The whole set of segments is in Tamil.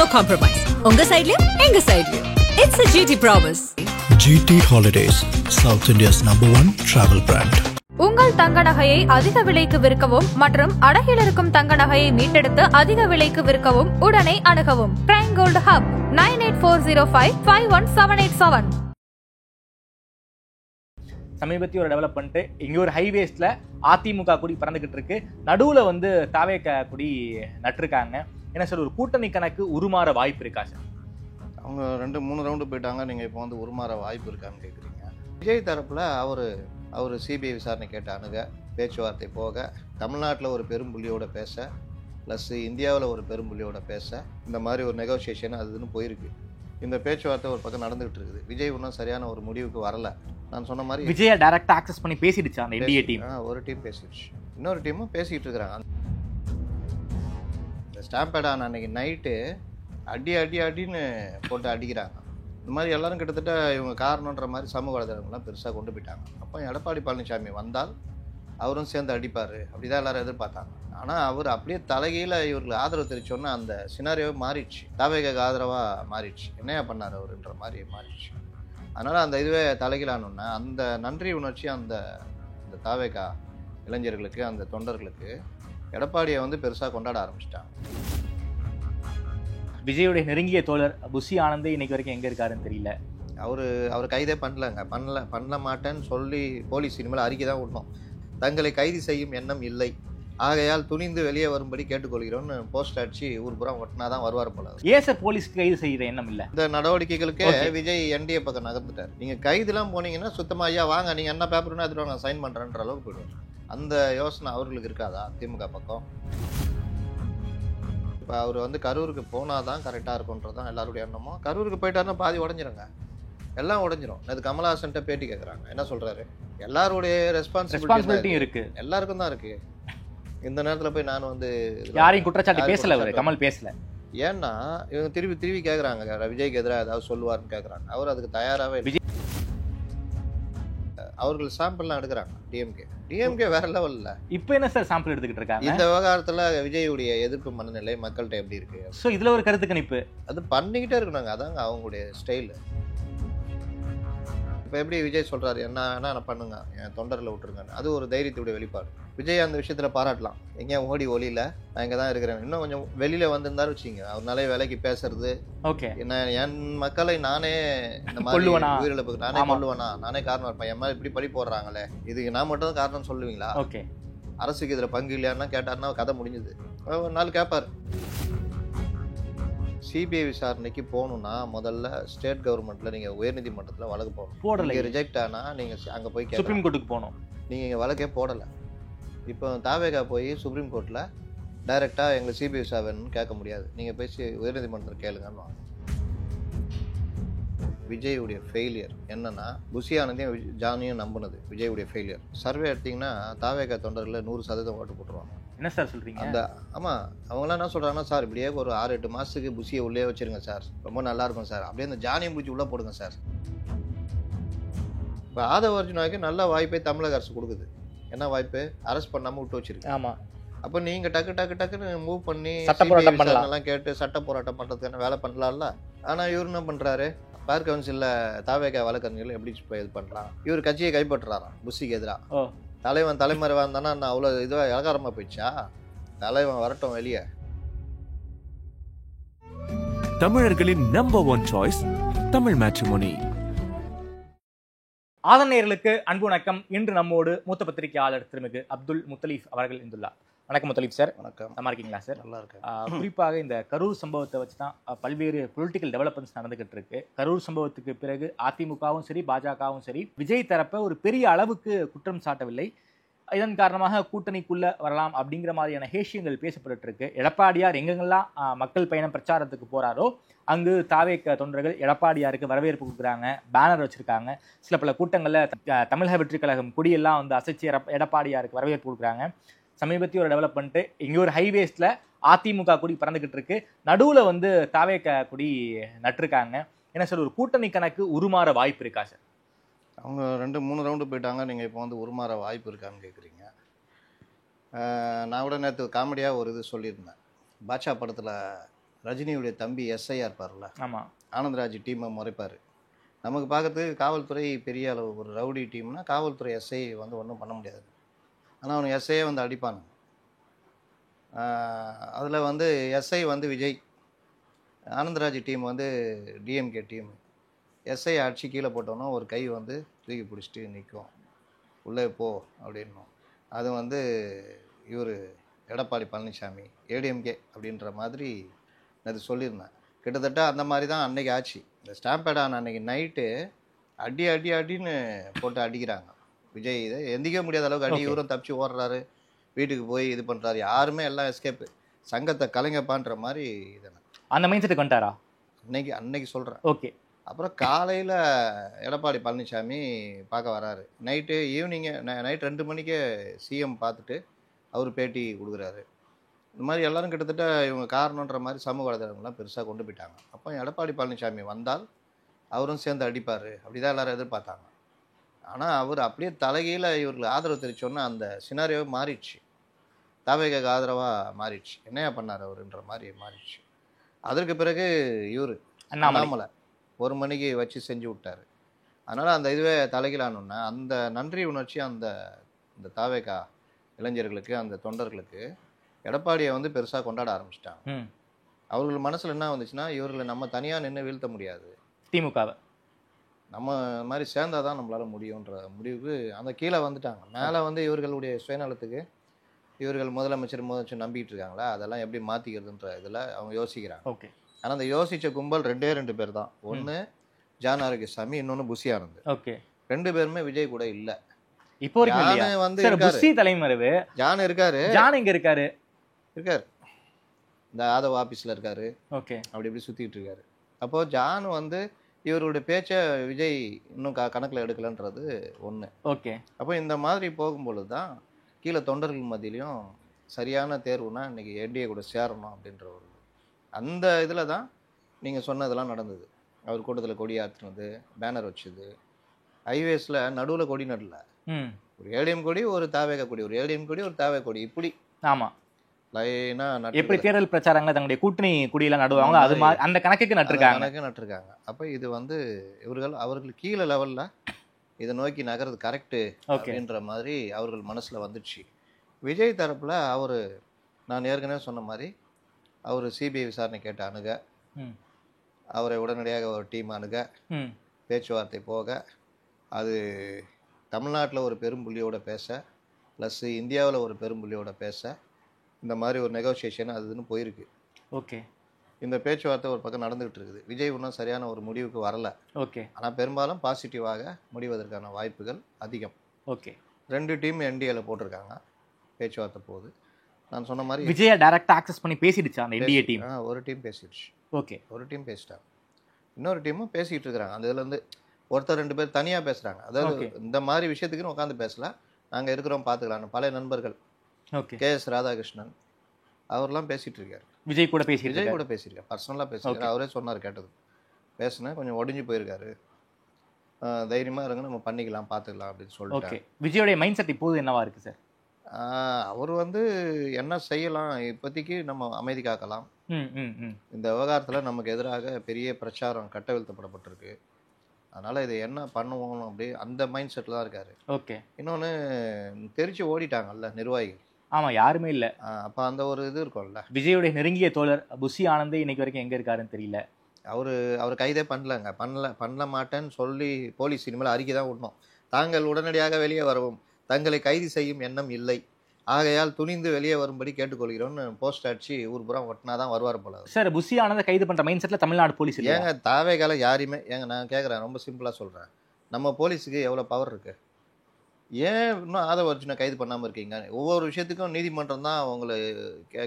no compromise. உங்க சைடுலயும் எங்க சைடுலயும். It's a GT promise. GT Holidays, South India's #1 travel brand. உங்கள் தங்க நகையை அதிக விலைக்கு விற்கவும் மற்றும் அடகில் இருக்கும் தங்க நகையை மீட்டெடுத்து அதிக விலைக்கு விற்கவும் உடனே அணுகவும். Prime gold hub 9840551787. சமீபத்திய ஒரு டெவலப்மெண்ட் இங்கே ஒரு ஹைவேஸ்ல அதிமுக கொடி பறந்துகிட்டு இருக்கு. நடுவுல வந்து தாவேக கொடி நட்டிருக்காங்க. என்ன சார், ஒரு கூட்டணி கணக்கு உருமாற வாய்ப்பு இருக்கா சார்? அவங்க 2-3 ரவுண்டு போயிட்டாங்க. நீங்கள் இப்போ வந்து உருமாற வாய்ப்பு இருக்கான்னு கேட்குறீங்க. விஜய் தரப்பில் அவர் சிபிஐ விசாரணை கேட்ட அணுக பேச்சுவார்த்தை போக தமிழ்நாட்டில் ஒரு பெரும்புள்ளியோட பேச ப்ளஸ் இந்தியாவில் ஒரு பெரும்புள்ளியோட பேச இந்த மாதிரி ஒரு நெகோசியேஷன் அதுன்னு போயிருக்கு. இந்த பேச்சுவார்த்தை ஒரு பக்கம் நடந்துகிட்டு இருக்குது. விஜய் இன்னும் சரியான ஒரு முடிவுக்கு வரல. நான் சொன்ன மாதிரி விஜயை டைரக்டா ஆக்சஸ் பண்ணி பேசிடுச்சு அந்த என்டிஏ டீம். ஒரு டீம் பேசிடுச்சு, இன்னொரு டீமும் பேசிக்கிட்டு இருக்கிறாங்க. இந்த ஸ்டாம்பேட் ஆன அன்னைக்கு நைட்டு அடின்னு போட்டு அடிக்கிறாங்க. இந்த மாதிரி எல்லாரும் கிட்டத்தட்ட இவங்க காரணன்ற மாதிரி சமூக வலைதளங்கள்லாம் பெருசாக கொண்டு போயிட்டாங்க. அப்போ எடப்பாடி பழனிசாமி வந்தால் அவரும் சேர்ந்து அடிப்பார் அப்படிதான் எல்லாரும் எதிர்பார்த்தாங்க. ஆனால் அவர் அப்படியே தலைகீழ இவர்களுக்கு ஆதரவு தெரிவிச்சோன்னா அந்த சினாரியோவே மாறிடுச்சு, தாவேகாக்கு ஆதரவாக மாறிடுச்சு. என்னையா பண்ணார் அவருன்ற மாதிரி மாறிடுச்சு. அதனால் அந்த இதுவே தலைகீழானோன்னா அந்த நன்றி உணர்ச்சி அந்த தாவேகா இளைஞர்களுக்கு அந்த தொண்டர்களுக்கு எடப்பாடியை வந்து பெருசாக கொண்டாட ஆரம்பிச்சிட்டாங்க. விஜயுடைய நெருங்கிய தோழர் புஷி ஆனந்த் இன்னைக்கு வரைக்கும் எங்கே இருக்காருன்னு தெரியல. அவர் கைதே பண்ண மாட்டேன்னு சொல்லி போலீஸ் இனிமேல் அறிக்கை தான் விடணும். தங்களை கைது செய்யும் எண்ணம் இல்லை, ஆகையால் துணிந்து வெளியே வரும்படி கேட்டுக்கொள்கிறோன்னு போஸ்ட் அடிச்சு ஊர் புறம் ஒட்டினா தான் வருவார் போல. ஏன் சார் போலீஸ்க்கு கைது செய்கிற எண்ணம் இல்லை? இந்த நடவடிக்கைகளுக்கு விஜய் என்டிஏ பக்கம் நகர்ந்துட்டார். நீங்கள் கைதுலாம் போனீங்கன்னா சுத்தமாக ஐயா வாங்க நீங்கள் என்ன பேப்பர்னா எடுத்துட்டு நான் சைன் பண்ணுறேன்ற அளவுக்கு போயிடுவார். அந்த யோசனை அவர்களுக்கு இருக்காதா திமுக பக்கம்? இப்போ அவர் வந்து கரூருக்கு போனால் தான் கரெக்டாக இருக்கும்ன்றது தான் எல்லாருடைய எண்ணமும். கரூருக்கு போயிட்டாருன்னா பாதி உடஞ்சிருங்க, எல்லாம் உடஞ்சிரும். அது கமலஹாசன்ட்ட பேட்டி கேட்குறாங்க, என்ன சொல்கிறாரு, எல்லாருடைய ரெஸ்பான்சிபிலிட்டியும் இருக்குது, எல்லாருக்கும் தான் இருக்குது. இந்த நேரத்தில் போய் நான் வந்து யாரையும் குற்றச்சாட்டு பேசல, அவர் கமல் பேசல. ஏன்னா இவங்க திருப்பி கேட்குறாங்க விஜய்க்கு எதிராக ஏதாவது சொல்லுவார்னு கேட்குறாங்க. அவர் அதுக்கு தயாராகவே விஜய் அவர்கள் சாம்பிள்லாம் எடுக்கிறாங்க. டிஎம்கே வேற லெவல்ல. இப்போ என்ன சார் சாம்பிள் எடுத்துக்கிட்டு இருக்காங்க? இந்த விவகாரத்துல விஜயுடைய எதிர்ப்பு மனநிலை மக்கள்கிட்ட எப்படி இருக்கு? ஸோ இதுல ஒரு கருத்து கணிப்பு அது பண்ணிக்கிட்டே இருக்கணுங்க, அதாங்க அவங்களுடைய ஸ்டைல். இப்போ எப்படி விஜய் சொல்றாரு, என்ன பண்ணுங்க என் தொண்டரில் விட்டுருங்க, அது ஒரு தைரியத்துடைய வெளிப்பாடு. விஜய் அந்த விஷயத்துல பாராட்டலாம். எங்கேயா ஓடி ஒளியில நான் இங்கே தான் இருக்கிறேன், இன்னும் கொஞ்சம் வெளியில வந்திருந்தாரு வச்சுங்க, அவர் நல்ல வேலைக்கு பேசுறது. ஓகே, என் மக்களை நானே இந்த மாதிரி உயிரிழப்புக்கு நானே கொள்ளுவேனா, நானே காரணம் இருப்பேன், என் மேலே இப்படி பழி போடுறாங்களே, இதுக்கு நான் மட்டும் தான் காரணம் சொல்லுவீங்களா? ஓகே, அரசுக்கு இதுல பங்கு இல்லையான்னா கேட்டாருன்னா கதை முடிஞ்சது. ஒரு நாள் கேட்பாரு. சிபிஐ விசாரணைக்கு போகணும்னா முதல்ல ஸ்டேட் கவர்மெண்ட்ல நீங்க உயர்நீதிமன்றத்துல வழக்கு போடணும். ரிஜெக்ட் ஆனா நீங்க அங்க போய் சுப்ரீம் கோர்ட்டுக்கு போகணும். நீங்க இங்க வழக்கே போடல. இப்போ தாவேகா போய் சுப்ரீம் கோர்ட்ல டைரக்டா எங்களுக்கு சிபிஐ விசாரணைன்னு கேட்க முடியாது, நீங்க போய் உயர்நீதிமன்றத்தில் கேளுங்கன்னு. விஜயுடைய ஃபெயிலியர் என்னன்னா, புஷி ஆனந்தையும் ஜானியும் நம்பினது விஜயுடைய ஃபெயிலியர். சர்வே எடுத்தீங்கன்னா தாவேகா தொண்டர்களில் 100% ஓட்டு போட்டுருவாங்க. என்ன சார் சொல்றீங்க? அந்த ஆமாம், அவங்களாம் என்ன சொல்கிறாங்கன்னா, சார் இப்படியே ஒரு 6-8 மாதத்துக்கு புஷியை உள்ளே வச்சுருங்க சார், ரொம்ப நல்லா இருக்கும் சார், அப்படியே அந்த ஜானியம் பிடிச்சி உள்ளே போடுங்க சார். இப்போ ஆதவ அர்ஜுனாவுக்கு நல்ல வாய்ப்பே தமிழக அரசு கொடுக்குது. என்ன வாய்ப்பு? அரெஸ்ட் பண்ணாமல் விட்டு வச்சிருக்கு. ஆமாம், அப்போ நீங்கள் டக்குன்னு மூவ் பண்ணி சட்ட போராட்டம் பண்ணலாம், கேட்டு சட்ட போராட்டம் பண்ணுறதுக்கான வேலை பண்ணலாம்ல. ஆனால் இவர் என்ன பண்ணுறாரு, பார் கவுன்சிலில் தாவேகா வழக்கறிஞர்கள் எப்படி இது பண்ணலாம், இவர் கட்சியை கைப்பற்றுறாராம் புஷிக்கு எதிராக. தலைமறைவா இருந்தானா நான் அவ்வளோ இதுவாக இலகாரமாக போயிடுச்சா? தலைவன் வரட்டும் வெளியே. தமிழர்களின் நம்பர் 1 சாய்ஸ் தமிழ் மேட்ரிமோனி. ஆதரணையர்களுக்கு அன்பு வணக்கம். இன்று நம்மோடு மூத்த பத்திரிகையாளர் திருமிகு அப்துல் முத்தலீஃப் அவர்கள் இருந்துள்ளார். வணக்கம் முத்தலீஃப் சார். வணக்கம். நல்லா இருக்கீங்களா சார்? நல்லா இருக்கேன். குறிப்பாக இந்த கரூர் சம்பவத்தை வச்சு தான் பல்வேறு பொலிட்டிக்கல் டெவலப்மெண்ட்ஸ் நடந்துகிட்டு இருக்கு. கரூர் சம்பவத்துக்கு பிறகு அதிமுகவும் சரி பாஜகவும் சரி விஜய் தரப்பை ஒரு பெரிய அளவுக்கு குற்றம் சாட்டவில்லை. இதன் காரணமாக கூட்டணிக்குள்ள வரலாம் அப்படிங்கிற மாதிரியான ஹேஷியங்கள் பேசப்பட்டு இருக்கு. எடப்பாடியார் எங்கெங்கெல்லாம் மக்கள் பயணம் பிரச்சாரத்துக்கு போறாரோ அங்கு தாவேக தொண்டர்கள் எடப்பாடியாருக்கு வரவேற்பு கொடுக்குறாங்க, பேனர் வச்சிருக்காங்க. சில பல கூட்டங்களில் தமிழக வெற்றி கழகம் கொடியெல்லாம் வந்து அசைச்சு எடப்பாடியாருக்கு வரவேற்பு கொடுக்குறாங்க. சமீபத்திய ஒரு டெவலப்மெண்ட் இங்கே ஒரு ஹைவேஸ்ல அதிமுக கொடி பறந்துகிட்டு இருக்கு. நடுவுல வந்து தாவேக கொடி நட்டிருக்காங்க. என்ன சார், ஒரு கூட்டணி கணக்கு உருமாற வாய்ப்பு இருக்கா சார்? அவங்க 2-3 ரவுண்டு போயிட்டாங்க. நீங்கள் இப்போ வந்து உருமாற வாய்ப்பு இருக்கான்னு கேட்குறீங்க. நான் கூட நேற்று காமெடியாக ஒரு இது சொல்லியிருந்தேன். பாட்ஷா படத்தில் ரஜினியுடைய தம்பி எஸ்ஐயா இருப்பார்ல, ஆமாம். ஆனந்தராஜ் டீமை முறைப்பார். நமக்கு பார்க்கறதுக்கு காவல்துறை பெரிய அளவு ஒரு ரவுடி டீம்னா காவல்துறை எஸ்ஐ வந்து ஒன்றும் பண்ண முடியாது. ஆனால் அவனுக்கு எஸ்ஐயே வந்து அடிப்பானுங்க. அதில் வந்து எஸ்ஐ வந்து விஜய், ஆனந்தராஜ் டீம் வந்து டிஎம்கே டீம். எஸ்ஐ அடிச்சு கீழே போட்டோன்னா ஒரு கை வந்து தூக்கி பிடிச்சிட்டு நிற்கும், உள்ளே போ அப்படின்னும். அது வந்து இவர் எடப்பாடி பழனிசாமி ஏடிஎம்கே அப்படின்ற மாதிரி அது சொல்லியிருந்தேன். கிட்டத்தட்ட அந்த மாதிரி தான் அன்னைக்கு ஆச்சு. இந்த ஸ்டாம்பேட் ஆன அன்னைக்கு நைட்டு அடின்னு போட்டு அடிக்கிறாங்க. விஜய் இதை எந்திக்க முடியாத அளவுக்கு அடி. இவரும் தப்பிச்சு ஓடுறாரு, வீட்டுக்கு போய் இது பண்ணுறாரு. யாருமே எல்லாம் எஸ்கேப்பு, சங்கத்தை கலைங்கப்பான்ற மாதிரி. இதெல்லாம் அந்த மைண்ட் செட்டுக்கு வந்துட்டாரா அன்னைக்கு சொல்கிறேன். ஓகே. அப்புறம் காலையில் எடப்பாடி பழனிசாமி பார்க்க வராரு. ஈவினிங்கு நைட் 2 மணிக்கே சிஎம் பார்த்துட்டு அவர் பேட்டி கொடுக்குறாரு. இந்த மாதிரி எல்லோரும் கிட்டத்தட்ட இவங்க காரணன்ற மாதிரி சமூக வலைதளங்கள்லாம் பெருசாக கொண்டு போயிட்டாங்க. அப்போ எடப்பாடி பழனிசாமி வந்தால் அவரும் சேர்ந்து அடிப்பார், அப்படி தான் எல்லோரும் எதிர்பார்த்தாங்க. ஆனால் அவர் அப்படியே தலைகீழ இவர்களுக்கு ஆதரவு தெரிவித்தோன்னா அந்த சினாரியோவே மாறிடுச்சு. தவேகாக்கு ஆதரவாக மாறிடுச்சு. என்னையா பண்ணார் அவருன்ற மாதிரி மாறிடுச்சு. அதற்கு பிறகு இவர் அண்ணாமலை 1 மணிக்கு வச்சு செஞ்சு விட்டார். அதனால் அந்த இதுவே தலைகீழானோன்னா அந்த நன்றி உணர்ச்சி அந்த தவேகா இளைஞர்களுக்கு, அந்த தொண்டர்களுக்கு எடப்பாடியை வந்து பெருசாக கொண்டாட ஆரம்பிச்சிட்டாங்க. அவர்கள் மனசில் என்ன வந்துச்சுன்னா, இவர்களை நம்ம தனியாக நின்று வீழ்த்த முடியாது, திமுகவை நம்ம மாதிரி சேர்ந்தால் தான் நம்மளால் முடியுன்ற முடிவுக்கு அந்த கீழே வந்துட்டாங்க. மேலே வந்து இவர்களுடைய சுயநலத்துக்கு இவர்கள் முதலமைச்சர் நம்பிக்கிட்டு இருக்காங்களா, அதெல்லாம் எப்படி மாற்றிக்கிறதுன்ற இதில் அவங்க யோசிக்கிறாங்க. ஓகே. ஆனால் அந்த யோசித்த கும்பல் 2 பேர் தான். ஒன்று ஜான் ஆரோக்கியசாமி, இன்னொன்று புஷி ஆனந்த். ஓகே. 2 பேருமே விஜய் கூட இல்லை இப்போ வரைக்கும். வந்து புஷி தலைமறைவு, ஜான் இருக்காரு. ஜான் எங்க இருக்காரு? இந்த ஆதவ் ஆபீஸ்ல இருக்காரு. ஓகே. அப்படி இப்படி சுத்திட்டு இருக்காரு. அப்போ ஜான் வந்து இவருடைய பேச்சை விஜய் இன்னும் கணக்கில் எடுக்கலன்றது ஒன்று. ஓகே. அப்போ இந்த மாதிரி போகும்பொழுது தான் கீழே தொண்டர்கள் மத்தியிலையும் சரியான தேர்வுனா இன்னைக்கு என்டிஏ கூட சேரணும் அப்படின்ற ஒரு அந்த இதில் தான் நீங்கள் சொன்னதெல்லாம் நடந்தது. அவர் கூட்டத்தில் கொடி ஆற்றுனது, பேனர் வச்சது, ஹைவேஸில் நடுவில் கொடி நடல, ஒரு ஏடிஎம் கொடி, ஒரு தாவேக கொடி, ஒரு ஏடிஎம் கொடி, ஒரு தாவே கொடி, இப்படி. ஆமாம். லைனா எப்படி தேர்தல் பிரச்சாரங்களை தங்களுடைய கூட்டணி குடியெல்லாம் நடுவாங்களோ அது மாதிரி அந்த கணக்குக்கு நட்டிருக்காங்க. அப்போ இது வந்து அவர்கள் கீழே லெவலில் இதை நோக்கி நகர்றது கரெக்டு அப்படின்ற மாதிரி அவர்கள் மனசில் வந்துடுச்சு. விஜய் தரப்பில் நான் ஏற்கனவே சொன்ன மாதிரி அவர் சிபிஐ விசாரணை கேட்ட அணுக, அவரை உடனடியாக ஒரு டீம் அணுக, பேச்சுவார்த்தை போக, அது தமிழ்நாட்டில் ஒரு பெரும்புள்ளியோட பேச, ப்ளஸ் இந்தியாவில் ஒரு பெரும்புள்ளியோட பேச, இந்த மாதிரி ஒரு நெகோசியேஷன் அதுன்னு போயிருக்கு. ஓகே. இந்த பேச்சுவார்த்தை ஒரு பக்கம் நடந்துகிட்டு இருக்குது. விஜய் இன்னும் சரியான ஒரு முடிவுக்கு வரல. ஓகே. ஆனால் பெரும்பாலும் பாசிட்டிவாக முடிவதற்கான வாய்ப்புகள் அதிகம். ஓகே. 2 டீம் என்டிஏல போட்டிருக்காங்க, பேச்சுவார்த்தை போகுது. நான் சொன்ன மாதிரி விஜயா டைரக்டா ஆக்சஸ் பண்ணி பேசிடுச்சா அந்த என்டிஏ டீம்? ஒரு டீம் பேசிடுச்சு. ஓகே. ஒரு டீம் பேசிட்டாங்க, இன்னொரு டீமும் பேசிக்கிட்டு இருக்கிறாங்க. அந்த இதுலேருந்து ஒருத்தர் 2 பேர் தனியாக பேசுகிறாங்க. அதாவது இந்த மாதிரி விஷயத்துக்குன்னு உட்காந்து பேசல, நாங்கள் இருக்கிறோம் பார்த்துக்கலான்னு பழைய நண்பர்கள். ஓகே. KS ராதாகிருஷ்ணன் அவர்லாம் பேசிகிட்டு இருக்காரு. விஜய் கூட பேசியிருக்காரு, பர்சனலாக பேசியிருக்காரு. அவரே சொன்னார், கேட்டது பேசுனேன், கொஞ்சம் ஒடிஞ்சு போயிருக்காரு, தைரியமாக இருங்க, நம்ம பண்ணிக்கலாம், பார்த்துக்கலாம் அப்படின்னு சொல்லிட்டு. விஜயோடைய மைண்ட் செட் இப்போது என்னவா இருக்குது சார்? அவர் வந்து என்ன செய்யலாம், இப்போதைக்கு நம்ம அமைதி காக்கலாம். இந்த விவகாரத்தில் நமக்கு எதிராக பெரிய பிரச்சாரம் கட்டவிழ்த்தப்படப்பட்டிருக்கு, அதனால் இதை என்ன பண்ணுவோம் அப்படி அந்த மைண்ட் செட்டில் தான் இருக்கார். ஓகே. இன்னொன்று தெரிச்சு ஓடிட்டாங்கல்ல நிர்வாகிகள். ஆமாம், யாருமே இல்லை. அப்போ அந்த ஒரு இது இருக்கும்ல. விஜயோடைய நெருங்கிய தோழர் புஷி ஆனந்த் இன்னைக்கு வரைக்கும் எங்கே இருக்காருன்னு தெரியல. அவர் கைதே பண்ணல மாட்டேன்னு சொல்லி போலீஸ் இனிமேல் அறிக்கை தான் விடணும். தாங்கள் உடனடியாக வெளியே வரவும், தங்களை கைது செய்யும் எண்ணம் இல்லை, ஆகையால் துணிந்து வெளியே வரும்படி கேட்டுக்கொள்கிறோம்னு போஸ்ட் அடிச்சு ஊர் புறம் ஒட்டினா தான் வருவார் போல. சார், புஷி ஆனந்த் கைது பண்ணுற மைண்ட் செட்டில் தமிழ்நாடு போலீஸ் ஏங்க தாவேகால யாரையுமே, நான் கேட்குறேன், ரொம்ப சிம்பிளாக சொல்கிறேன், நம்ம போலீஸுக்கு எவ்வளோ பவர் இருக்குது? ஏன் இன்னும் ஆதவ அர்ஜுனை கைது பண்ணாமல் இருக்கீங்க? ஒவ்வொரு விஷயத்துக்கும் நீதிமன்றம் தான் அவங்களை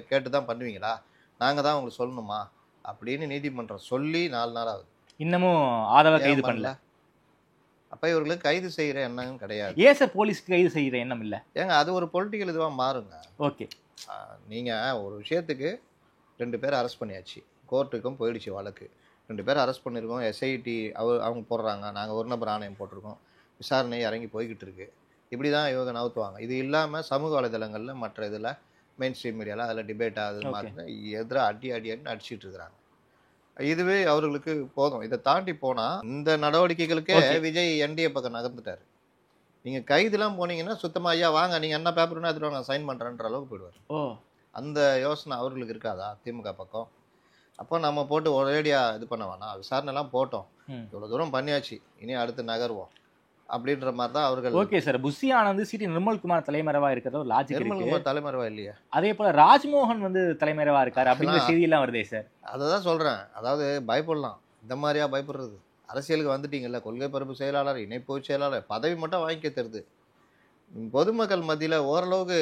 கேட்டு தான் பண்ணுவீங்களா? நாங்கள் தான் உங்களுக்கு சொல்லணுமா அப்படின்னு நீதிமன்றம் சொல்லி 4 நாள் ஆகுது, இன்னமும் ஆதவ கைது பண்ணல. அப்போ இவர்களுக்கு கைது செய்கிற எண்ணம் கிடையாது. ஏன் சார் போலீஸ்க்கு கைது செய்கிற எண்ணம் இல்லை? ஏங்க அது ஒரு பொலிட்டிக்கல் இதுவாக மாறுங்க. ஓகே. நீங்கள் ஒரு விஷயத்துக்கு 2 பேர் அரெஸ்ட் பண்ணியாச்சு, கோர்ட்டுக்கும் போயிடுச்சு வழக்கு, 2 பேர் அரெஸ்ட் பண்ணியிருக்கோம், SIT அவங்க போடுறாங்க, நாங்கள் ஒரு நபர் ஆணையம் போட்டிருக்கோம், விசாரணை இறங்கி போய்கிட்டு இருக்கு, இப்படி தான் இவங்க நவுத்துவாங்க. இது இல்லாமல் சமூக வலைதளங்களில் மற்ற இதில் மெயின் ஸ்ட்ரீம் மீடியாவில் அதில் டிபேட் ஆகுது மாதிரி எதிராக அடின்னு அடிச்சிட்டு இருக்கிறாங்க. இதுவே அவர்களுக்கு போதும். இதை தாண்டி போனால் இந்த நடவடிக்கைகளுக்கே விஜய் என்டிஏ பக்கம் நகர்ந்துட்டார். நீங்கள் கைதுலாம் போனீங்கன்னா சுத்தமாக ஐயா வாங்க நீங்கள் என்ன பேப்பர்னா எடுத்துட்டு நான் சைன் பண்ணுறேன்ற அளவுக்கு போயிடுவார். அந்த யோசனை அவர்களுக்கு இருக்காதா திமுக பக்கம்? அப்போ நம்ம போட்டு ஒரேடியாக இது பண்ண வேணாம், விசாரணைலாம் போட்டோம், இவ்வளோ தூரம் பண்ணியாச்சு, இனி அடுத்து நகர்வோம் அப்படின்ற மாதிரி தான் அவர்கள். ஓகே சார், புஷி ஆனந்த் சிடி நிர்மல்குமார் தலைமறைவா இருக்கிறத ஒரு லாஜிக் இருக்கு. நிர்மல்குமார் தலைமறைவா இல்லையா? அதே போல ராஜ்மோகன் வந்து தலைமறைவா இருக்காரு அப்படிங்கிற செய்தியெல்லாம் வருதே சார். அதை தான் சொல்கிறேன். அதாவது பயப்படலாம், இந்த மாதிரியா பயப்படுறது? அரசியலுக்கு வந்துட்டீங்கல்ல, கொள்கை பரப்பு செயலாளர், இணை பொதுச் செயலாளர் பதவி மட்டும் வாங்கிக்க தருது. பொதுமக்கள் மத்தியில் ஓரளவுக்கு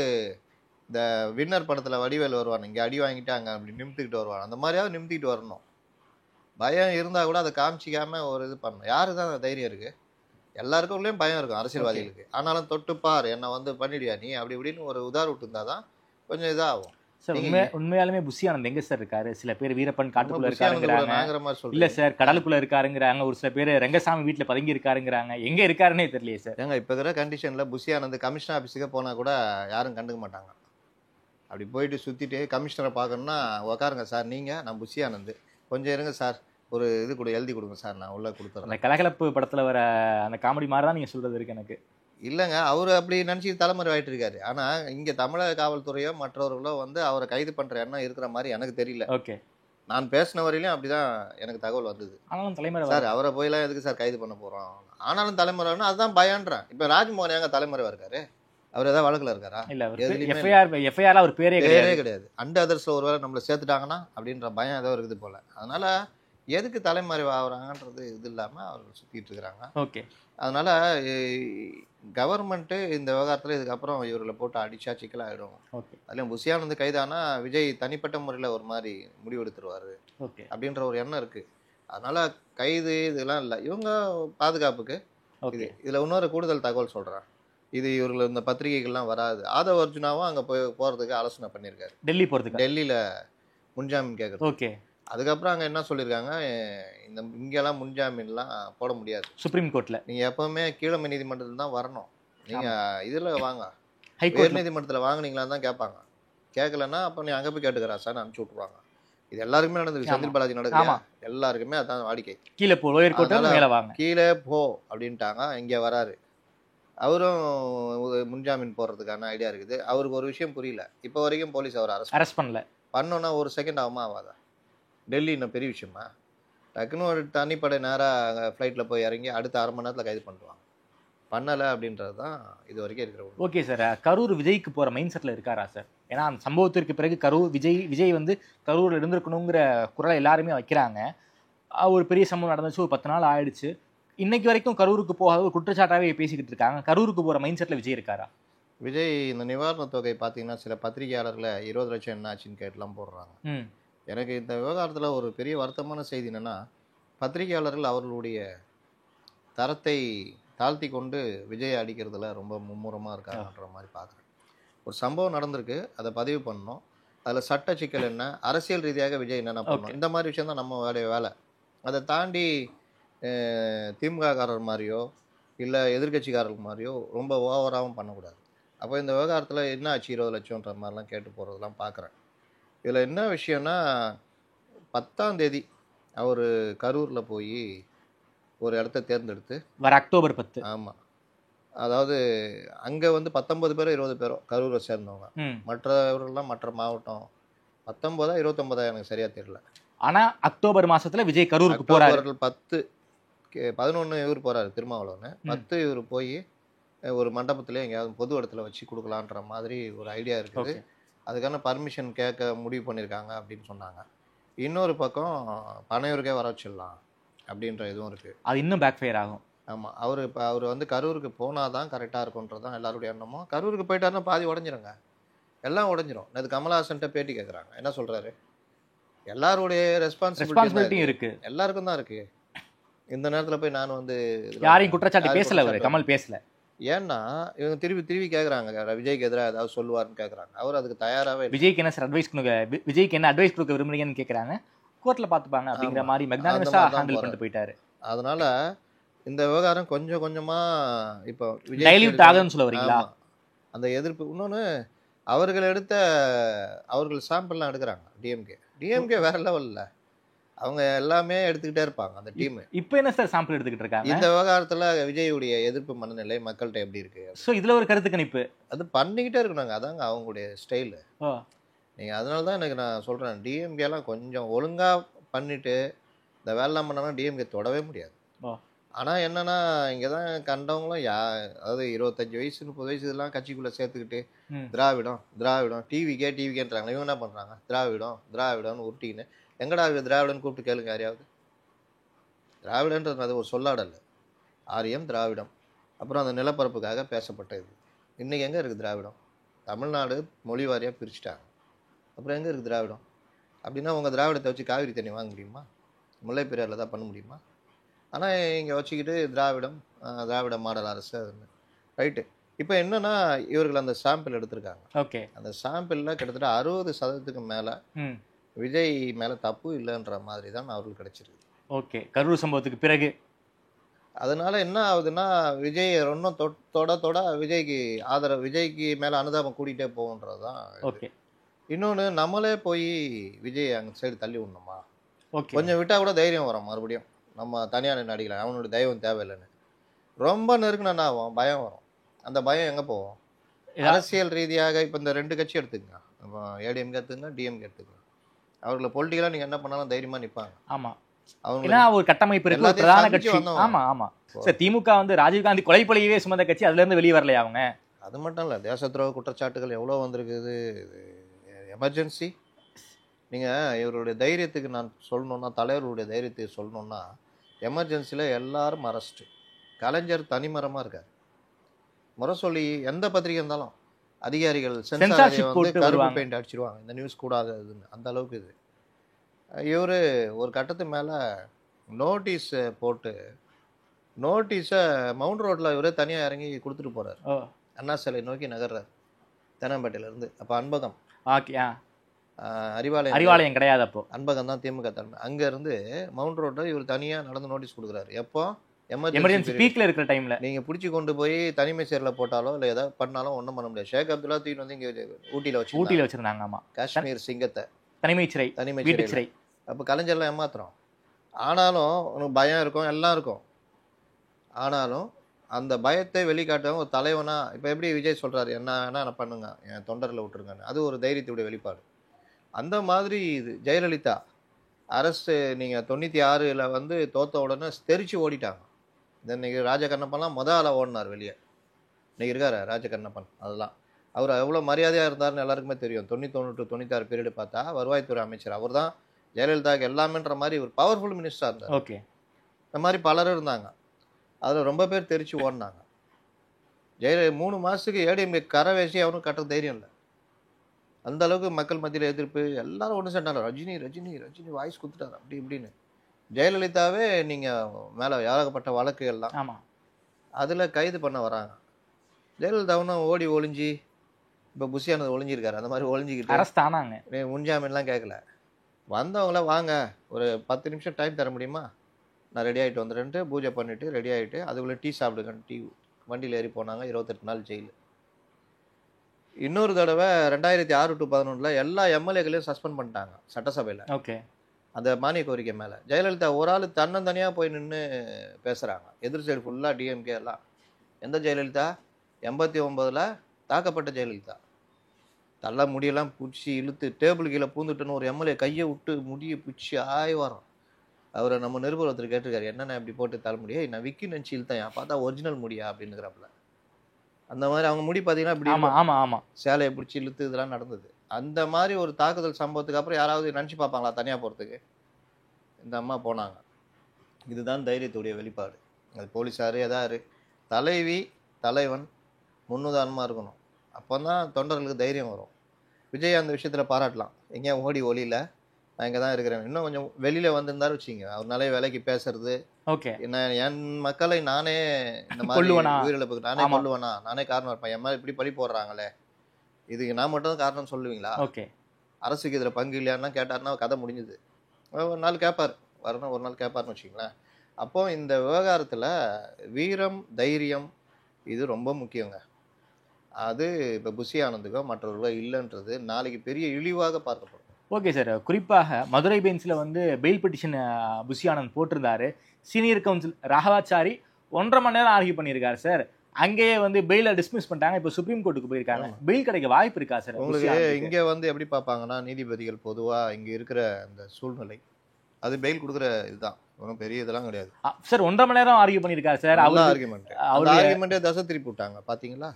இந்த வின்னர் படத்தில் வடிவேல் வருவான், இங்கே அடி வாங்கிட்டாங்க அப்படி நிமித்துக்கிட்டு வருவான், அந்த மாதிரியாவது நிமித்திக்கிட்டு வரணும். பயம் இருந்தால் கூட அதை காமிச்சிக்காமல் ஒரு இது பண்ணணும். யாருக்கு தான் அந்த தைரியம் இருக்குது? எல்லாருக்கும் உள்ளேயும் பயம் இருக்கும் அரசியல்வாதிகளுக்கு. ஆனாலும் தொட்டுப்பார் என்னை வந்து பண்ணிடுயா நீ அப்படி இப்படின்னு ஒரு உதாரணம் விட்டுருந்தா தான் கொஞ்சம் இதாகும். சார் உண்மையாலுமே புஷி ஆனந்த் எங்க சார் இருக்காரு? சில பேர் வீரப்பன் காட்டுக்குள்ள இருக்காருங்கிறாங்க, இல்ல சார் கடலுக்குள்ள இருக்காருங்கிறாங்க, ஒரு சில பேர் ரங்கசாமி வீட்டுல பதுங்கி இருக்காருங்கிறாங்க. எங்க இருக்காருன்னே தெரியலையே சார். ஏங்க இப்ப இருக்கிற கண்டிஷன்ல புஷி ஆனந்த் கமிஷனர் ஆபீஸுக்கு போனா கூட யாரும் கண்டுக்க மாட்டாங்க. அப்படி போயிட்டு சுத்திட்டு கமிஷனரை பார்க்கணும்னா உக்காருங்க சார் நீங்க, நான் புஷி ஆனந்த், கொஞ்சம் இருங்க சார், ஒரு இது கூட எழுதி கொடுங்க சார், நான் உள்ள கொடுத்துறேன். அந்த கலகலப்பு படத்துல வர அந்த காமெடி மாதிரி தான் நீங்க சொல்றது இருக்கு எனக்கு. இல்லைங்க, அவர் அப்படி நினச்சி தலைமுறை ஆகிட்டு இருக்காரு. ஆனால் இங்கே தமிழக காவல்துறையோ மற்றவர்களோ வந்து அவரை கைது பண்ணுற எண்ணம் இருக்கிற மாதிரி எனக்கு தெரியல. ஓகே, நான் பேசின வரையிலும் அப்படிதான் எனக்கு தகவல் வந்தது. ஆனாலும் தலைமுறை சார் அவரை போயெல்லாம் எதுக்கு சார் கைது பண்ண போகிறோம்? ஆனாலும் தலைமுறைன்னா அதுதான் பயன்றேன். இப்போ ராஜ்மோகன் எங்க தலைமுறை இருக்காரு? அவர் ஏதாவது வழக்கில் இருக்காரா? இல்லை, எஃப்ஐஆர் அவர் பேரே கிடையாது. அண்ட் அதர்ஸில் ஒரு வேளை நம்மளை சேர்த்துட்டாங்கன்னா அப்படின்ற பயம் ஏதோ இருக்குது போல். அதனால் எதுக்கு தலைமறைவு ஆகுறாங்கன்றது இது இல்லாமல் அவர்கள் சுற்றிட்டு இருக்கிறாங்க. ஓகே, அதனால் கவர்மெண்ட்டு இந்த விவகாரத்தில் இதுக்கப்புறம் இவர்களை போட்டு அடிச்சா சிக்கலாகிடும். ஓகே, அதுலேயும் புஷி ஆனந்த் கைதானா விஜய் தனிப்பட்ட முறையில் ஒரு மாதிரி முடிவெடுத்துருவார் ஓகே அப்படின்ற ஒரு எண்ணம் இருக்குது. அதனால் கைது இதெல்லாம் இல்லை, இவங்க பாதுகாப்புக்கு. இது இதில் இன்னொரு கூடுதல் தகவல் சொல்கிறேன். இது இவர்கள் இந்த பத்திரிகைகள்லாம் வராது. ஆதவ் அர்ஜுனாவும் அங்கே போகிறதுக்கு ஆலோசனை பண்ணியிருக்காரு, டெல்லி போகிறதுக்கு, டெல்லியில் முன்ஜாமீன் கேட்குறது. ஓகே, அதுக்கப்புறம் அங்கே என்ன சொல்லியிருக்காங்க, இந்த இங்கெல்லாம் முன்ஜாமீன்லாம் போட முடியாது சுப்ரீம் கோர்ட்டில். நீங்கள் எப்போவுமே கீழமை நீதிமன்றத்தில் தான் வரணும். நீங்கள் இதில் வாங்க, உயர் நீதிமன்றத்தில் வாங்கினீங்களான்னு தான் கேட்பாங்க. கேட்கலன்னா அப்போ நீ அங்கே போய் கேட்டுக்கிறா சார் அனுப்பிச்சி விட்ருவாங்க. இது எல்லாருக்குமே நடந்தது, செந்தில் பாலாஜி நடக்குது, எல்லாருக்குமே அதான் வாடிக்கை. கீழே போ, லோயர் கோர்ட்டில் மேலே வாங்க, கீழே போ அப்படின்ட்டாங்க. இங்கே வராரு, அவரும் முன்ஜாமீன் போடுறதுக்கான ஐடியா இருக்குது. அவருக்கு ஒரு விஷயம் புரியல, இப்போ வரைக்கும் போலீஸ் அவர் அரெஸ்ட் பண்ணோன்னா ஒரு செகண்ட் ஆகுமா ஆகாதா? டெல்லி இன்னும் பெரிய விஷயமா? டக்குன்னு ஒரு தனிப்படை நேராக ஃப்ளைட்டில் போய் இறங்கி அடுத்த 1/2 மணி நேரத்தில் கைது பண்ணுவாங்க. பண்ணலை அப்படின்றது தான் இது வரைக்கும் இருக்கிற. ஓகே சார், கரூர் விஜய்க்கு போகிற மைண்ட் செட்டில் இருக்காரா சார்? ஏன்னா அந்த சம்பவத்திற்கு பிறகு கரூர் விஜய் வந்து கரூரில் இருந்திருக்கணுங்கிற குரலை எல்லாருமே வைக்கிறாங்க. ஒரு பெரிய சம்பவம் நடந்துச்சு, ஒரு 10 நாள் ஆயிடுச்சு, இன்னைக்கு வரைக்கும் கரூருக்கு போகாத ஒரு குற்றச்சாட்டாகவே பேசிக்கிட்டு இருக்காங்க. கரூருக்கு போகிற மைண்ட் செட்டில் விஜய் இருக்காரா? விஜய் இந்த நிவாரணத் தொகை பார்த்தீங்கன்னா சில பத்திரிகையாளர்களை 20 லட்சம் என்ன ஆச்சுன்னு கேட்டுலாம் போடுறாங்க. எனக்கு இந்த விவகாரத்தில் ஒரு பெரிய வருத்தமான செய்தி என்னென்னா, பத்திரிகையாளர்கள் அவர்களுடைய தரத்தை தாழ்த்தி கொண்டு விஜயை அடிக்கிறதுல ரொம்ப மும்முரமாக இருக்காங்கன்ற மாதிரி பார்க்குறேன். ஒரு சம்பவம் நடந்திருக்கு, அதை பதிவு பண்ணணும், அதில் சட்ட சிக்கல் என்ன, அரசியல் ரீதியாக விஜய் என்னென்ன பண்ணணும், இந்த மாதிரி விஷயம் தான் நம்ம வேலை. அதை தாண்டி திமுககாரர் மாதிரியோ இல்லை எதிர்கட்சிக்காரர்கள் மாதிரியோ ரொம்ப ஓவராகவும் பண்ணக்கூடாது. அப்போ இந்த விவகாரத்தில் என்ன ஆச்சு 20 லட்சம்ன்ற மாதிரிலாம் கேட்டு போகிறதெல்லாம் பார்க்குறேன். இதில் என்ன விஷயம்னா, 10ஆம் தேதி அவர் கரூரில் போய் ஒரு இடத்த தேர்ந்தெடுத்து வர அக்டோபர் 10. ஆமாம், அதாவது அங்கே வந்து 19 பேரோ 20 பேரோ கரூரை சேர்ந்தவங்க, மற்றவர்கள்லாம் மற்ற மாவட்டம் 19 29 எனக்கு சரியாக தெரியல. ஆனால் அக்டோபர் மாதத்தில் விஜய் கரூருக்கு போகிறாரு. 11 இவர் போகிறாரு திருமாவளவன், 10 இவர் போய் ஒரு மண்டபத்தில் எங்கேயாவது பொது இடத்துல வச்சு கொடுக்கலான்ற மாதிரி ஒரு ஐடியா இருக்குது. அதுக்கான பர்மிஷன் கேட்க முடிவு பண்ணியிருக்காங்க அப்படின்னு சொன்னாங்க. இன்னொரு பக்கம் பனையூருக்கே வர வச்சிடலாம் அப்படின்ற இதுவும் இருக்குது. அது இன்னும் பேக் ஃபயர் ஆகும். ஆமாம், அவர் வந்து கரூருக்கு போனால் தான் கரெக்டாக இருக்குன்றது தான் எல்லாருடைய எண்ணமும். கரூருக்கு போயிட்டாருன்னா பாதி உடஞ்சிருங்க, எல்லாம் உடஞ்சிரும். அது கமலஹாசன்ட்ட பேட்டி கேட்குறாங்க, என்ன சொல்கிறாரு, எல்லாருடைய ரெஸ்பான்சிபிலிட்டியும் இருக்குது, எல்லாருக்கும் தான் இருக்குது. இந்த நேரத்தில் போய் நான் வந்து யாரையும் குற்றச்சாட்டு பேசலை, கமல் பேசலை. ஏன்னா இவங்க திருப்பி கேட்குறாங்க, விஜய்க்கு எதிராக ஏதாவது சொல்லுவார்னு கேட்குறாங்க. அவர் அதுக்கு தயாராகவே இல்லை. விஜய்க்கு என்ன சார் அட்வைஸ் கொடுக்க, விஜய்க்கு என்ன அட்வைஸ் கொடுக்க விரும்புறீங்கன்னு கேட்குறாங்க. கோர்ட்டில் பார்த்துப்பாங்க அப்படிங்கிற மாதிரி மெக்னானிமஸாக ஹேண்டில் பண்ணிட்டு போயிட்டாரு. அதனால இந்த விவகாரம் கொஞ்சம் கொஞ்சமாக இப்போ டைல்யூட் ஆகுதுன்னு சொல்ல வரீங்களா? அந்த எதிர்ப்பு. இன்னொன்று அவர்கள் சாம்பிள்லாம் எடுக்கிறாங்க. டிஎம்கே வேற லெவலில் அவங்க எல்லாமே எடுத்துக்கிட்டே இருப்பாங்க அந்த டீம். இப்போ என்ன சார் சாம்பிள் எடுத்துக்கிட்டு இருக்காங்க? இந்த விவகாரத்தில் விஜயுடைய எதிர்ப்பு மனநிலை மக்கள்கிட்ட எப்படி இருக்கு? ஸோ இதில் ஒரு கருத்து கணிப்பு அது பண்ணிக்கிட்டே இருக்கணுங்க. அதாங்க அவங்களுடைய ஸ்டைலு. ஓ நீங்கள் அதனால தான் எனக்கு நான் சொல்கிறேன், டிஎம்கேலாம் கொஞ்சம் ஒழுங்காக பண்ணிவிட்டு இந்த வேலைலாம் பண்ணாங்கன்னா டிஎம்கே தொடவே முடியாது. ஓ ஆனால் என்னன்னா இங்கே தான் கண்டவங்களும் அதாவது 25 வயசு 30 வயசு இதெல்லாம் கட்சிக்குள்ளே சேர்த்துக்கிட்டு திராவிடம் டிவிக்கேன்றாங்க. இவங்க என்ன பண்ணுறாங்க? திராவிடம்னு உருட்டின்னு எங்கடா திராவிடன்னு கூப்பிட்டு கேளுங்க யாரையாவது. திராவிடன்றது அது ஒரு சொல்லாடல். ஆரியம் திராவிடம் அப்புறம் அந்த நிலப்பரப்புக்காக பேசப்பட்ட இது. இன்றைக்கி எங்கே இருக்குது திராவிடம்? தமிழ்நாடு மொழி வாரியாக பிரிச்சுட்டாங்க. அப்புறம் எங்கே இருக்குது திராவிடம்? அப்படின்னா உங்கள் திராவிடத்தை வச்சு காவிரி தண்ணி வாங்க முடியுமா? முல்லை பெரியாரில் தான் பண்ண முடியுமா? ஆனால் இங்கே வச்சுக்கிட்டு திராவிட மாடல் அரசு அதுன்னு ரைட்டு. இப்போ என்னன்னா இவர்கள் அந்த சாம்பிள் எடுத்திருக்காங்க. ஓகே. அந்த சாம்பிளில் கிட்டத்தட்ட 60% மேலே விஜய் மேலே தப்பு இல்லைன்ற மாதிரி தான் அவர்கள் கிடைச்சிருக்கு. ஓகே. கரூர் சம்பவத்துக்கு பிறகு அதனால என்ன ஆகுதுன்னா விஜய் இன்னும் தொட விஜய்க்கு மேலே அனுதாபம் கூட்டிகிட்டே போகுன்றது தான். ஓகே. இன்னொன்று நம்மளே போய் விஜய் அங்கே சைடு தள்ளி விடணுமா? ஓகே. கொஞ்சம் விட்டால் கூட தைரியம் வரும். மறுபடியும் நம்ம தனியாக நின்று அடிக்கலாம், அவனுடைய தெய்வம் தேவையில்லைன்னு. ரொம்ப நெருங்கினா ஆகும், பயம் வரும். அந்த பயம் எங்கே போவோம்? அரசியல் ரீதியாக இப்போ இந்த 2 கட்சி எடுத்துக்கங்க, ஏடிஎம்கே எடுத்துக்கங்க, டிஎம்கே எடுத்துக்கங்க. அவர்களை பொலிட்டிக்கலாக நீங்கள் என்ன பண்ணாலும் தைரியமாக நிற்பாங்க. ஆமாம். அவங்க ஒரு கட்டமைப்பு இருக்கு, ஒரு பிரதான கட்சி. ஆமா. சார் திமுக வந்து ராஜீவ்காந்தி கொலைப்பழியவே சுமந்த கட்சி, அதுல இருந்து வெளியே வரலையா அவங்க? அது மட்டும் இல்லை, தேச துரோக குற்றச்சாட்டுகள் எவ்வளோ வந்திருக்குது. எமர்ஜென்சி. நீங்கள் இவருடைய தைரியத்துக்கு நான் சொல்லணுன்னா, தலைவருடைய தைரியத்துக்கு சொல்லணுன்னா, எமர்ஜென்சியில் எல்லாரும் அரெஸ்ட்டு. கலைஞர் தனிமரமாக இருக்கார். முரசொலி எந்த பத்திரிகை இருந்தாலும் அதிகாரிகள் சென்சார்ஷிப் வந்து கருப்பு பெயிண்ட் அடிச்சிருவாங்க, இந்த நியூஸ் கூடாதுன்னு. அந்த அளவுக்கு இது. இவர் ஒரு கட்டத்து மேலே நோட்டீஸை மவுண்ட் ரோட்டில் இவரே தனியாக இறங்கி கொடுத்துட்டு போகிறார். அண்ணா சிலை நோக்கி நகர்றார் தேனாம்பேட்டையிலேருந்து. அப்போ அன்பகம் அறிவாலயம் கிடையாது, அப்போ அன்பகம் தான் திமுக தலைமை. அங்கேருந்து மவுண்ட் ரோட்டில் இவர் தனியாக நடந்து நோட்டீஸ் கொடுக்குறாரு. எப்போ? எமர்ஜென்சி பீக்கில் இருக்கிற டைமில். நீங்கள் பிடிச்சி கொண்டு போய் தனிமை சேரில் போட்டாலோ இல்லை ஏதாவது பண்ணாலும் ஒன்றும் பண்ண முடியாது. ஷேக் அப்துல்லா தூக்கிட்டு வந்து இங்கே ஊட்டியில் வச்சுருந்தாங்க. ஆமாம், காஷ்மீர் சிங்கத்தை தனிமை சிறை. அப்போ கலைஞர்லாம் ஏமாத்துறோம். ஆனாலும் உனக்கு பயம் இருக்கும், எல்லாம் இருக்கும். ஆனாலும் அந்த பயத்தை வெளிக்காட்டுவாங்க ஒரு தலைவனா. இப்போ எப்படி விஜய் சொல்கிறாரு, என்ன பண்ணுங்க, என் தொண்டரில் விட்டுருங்கன்னு. அது ஒரு தைரியத்துடைய வெளிப்பாடு. அந்த மாதிரி இது ஜெயலலிதா அரசு நீங்கள் 96 வந்து தோத்த உடனே தெரிச்சு ஓடிட்டாங்க. இன்னைக்கு ராஜகண்ணப்பன்லாம் ஆளாக ஓடினார் வெளியே. இன்னைக்கு இருக்காரு ராஜகண்ணப்பன். அதெல்லாம் அவர் எவ்வளோ மரியாதையாக இருந்தார்னு எல்லாருக்குமே தெரியும். 91 to 96 பீரியடு பார்த்தா வருவாய்த்துறை அமைச்சர் அவர் தான். ஜெயலலிதாவுக்கு எல்லாமேன்ற மாதிரி ஒரு பவர்ஃபுல் மினிஸ்டராக இருந்தார். ஓகே. இந்த மாதிரி பலரும் இருந்தாங்க. அதில் ரொம்ப பேர் தெரிச்சு ஓடினாங்க. 3 மாதத்துக்கு ஏடிஎம்கே கரை வேசி அவனும் கட்ட தைரியம் இல்லை. அந்த அளவுக்கு மக்கள் மத்தியில் எதிர்ப்பு. எல்லாரும் ஒன்று சேர்ந்தாங்க. ரஜினி வாய்ஸ் கொடுத்துட்டார் அப்படி இப்படின்னு. ஜெயலலிதாவே நீங்கள் மேலே ஏகப்பட்ட வழக்குகள்லாம். ஆமாம், அதில் கைது பண்ண வராங்க. ஜெயலலிதாவும் ஓடி ஒளிஞ்சி இப்போ புஷியானது ஒளிஞ்சிருக்காரு. அந்த மாதிரி ஒளிஞ்சிக்கிட்டு முன்ஜாமீன்லாம் கேட்கல. வந்தவங்கள வாங்க ஒரு 10 நிமிஷம் டைம் தர முடியுமா, நான் ரெடி ஆகிட்டு வந்துடுன்ட்டு பூஜை பண்ணிவிட்டு ரெடி ஆகிட்டு அதுக்குள்ளே டீ சாப்பிடுங்கன்னு டீ வண்டியில் ஏறி போனாங்க. 28 நாள் ஜெயில். இன்னொரு தடவை 2006 to 2011 எல்லா எம்எல்ஏக்களையும் சஸ்பெண்ட் பண்ணிட்டாங்க சட்டசபையில். ஓகே. அந்த மானிய கோரிக்கை மேலே ஜெயலலிதா ஒரு ஆள் தன்னந்தனியாக போய் நின்று பேசுகிறாங்க. எதிர் சைடு ஃபுல்லாக டிஎம்கே எல்லாம். எந்த ஜெயலலிதா? 89 தாக்கப்பட்ட ஜெயலலிதா. தள்ள முடியெல்லாம் பிடிச்சி இழுத்து டேபிள் கீழே பூந்துட்டுன்னு ஒரு எம்எல்ஏ கையை விட்டு முடியை பிடிச்சி வரோம். அவரை நம்ம நிருபர் ஒருத்தர் கேட்டிருக்காரு, என்னென்ன இப்படி போட்டு தர முடியும், நான் விக்கி நினச்சி இழுத்தேன், பார்த்தா ஒரிஜினல் முடியா அப்படின்னுங்கிறாப்புல. அந்த மாதிரி அவங்க முடி பார்த்தீங்கன்னா இப்படி சேலையை பிடிச்சி இழுத்து இதெல்லாம் நடந்தது. அந்த மாதிரி ஒரு தாக்குதல் சம்பவத்துக்கு அப்புறம் யாராவது நினச்சி பார்ப்பாங்களா தனியாக போகிறதுக்கு? இந்த அம்மா போனாங்க. இதுதான் தைரியத்துடைய வெளிப்பாடு. அது போலீஸார் எதாரு தலைவன் முன்னுதாரணமாக இருக்கணும். அப்போ தான் தொண்டர்களுக்கு தைரியம் வரும். விஜய் அந்த விஷயத்தில் பாராட்டலாம். எங்கேயா ஓடி ஒளியில் நான் இங்கே தான் இருக்கிறேன். இன்னும் கொஞ்சம் வெளியில் வந்திருந்தாரு வச்சுங்க, அவர் நிறைய வேலைக்கு பேசுறது. ஓகே. என் மக்களை நானே இந்த மாதிரி உயிரிழப்புக்கு நானே கொள்ளுவேனா, நானே காரணம் இருப்பேன், என் மேலே இப்படி பழி போடுறாங்களே, இதுக்கு நான் மட்டும் தான் காரணம் சொல்லுவீங்களா? ஓகே. அரசுக்கு இதில் பங்கு இல்லையான்னா கேட்டாருன்னா கதை முடிஞ்சுது. ஒரு நாள் கேட்பார், வரணும் ஒரு நாள் கேட்பாருன்னு வச்சுங்களேன். அப்போ இந்த விவகாரத்தில் வீரம் தைரியம் இது ரொம்ப முக்கியங்க. அது இப்போ புஷி ஆனந்துக்கோ மற்றவர்களோ இல்லைன்றது நாளைக்கு பெரிய இழிவாக பார்க்கப்படும். ஓகே சார், குறிப்பாக மதுரை பெஞ்சில் வந்து பெயில் பெட்டிஷன் புஷி ஆனந்த் போட்டிருந்தாரு. சீனியர் கவுன்சில் ராகவாச்சாரி 1.5 மணி நேரம் ஆர்கியூ பண்ணியிருக்காரு சார். அங்கேயே வந்து பெயிலை டிஸ்மிஸ் பண்ணிட்டாங்க. இப்போ சுப்ரீம் கோர்ட்டுக்கு போயிருக்காங்க. பெயில் கிடைக்க வாய்ப்பு இருக்கா சார்? உங்களுக்கு இங்கே வந்து எப்படி பார்ப்பாங்கன்னா, நீதிபதிகள் பொதுவாக இங்கே இருக்கிற அந்த சூழ்நிலை அது பெயில் கொடுக்குற இதுதான், ஒன்றும் பெரிய இதெல்லாம் கிடையாது சார். 1.5 மணி நேரம் ஆர்கியூ பண்ணியிருக்காரு சார். ஆர்கியூமெண்ட்டே தசை திருப்பி விட்டாங்க பார்த்தீங்களா?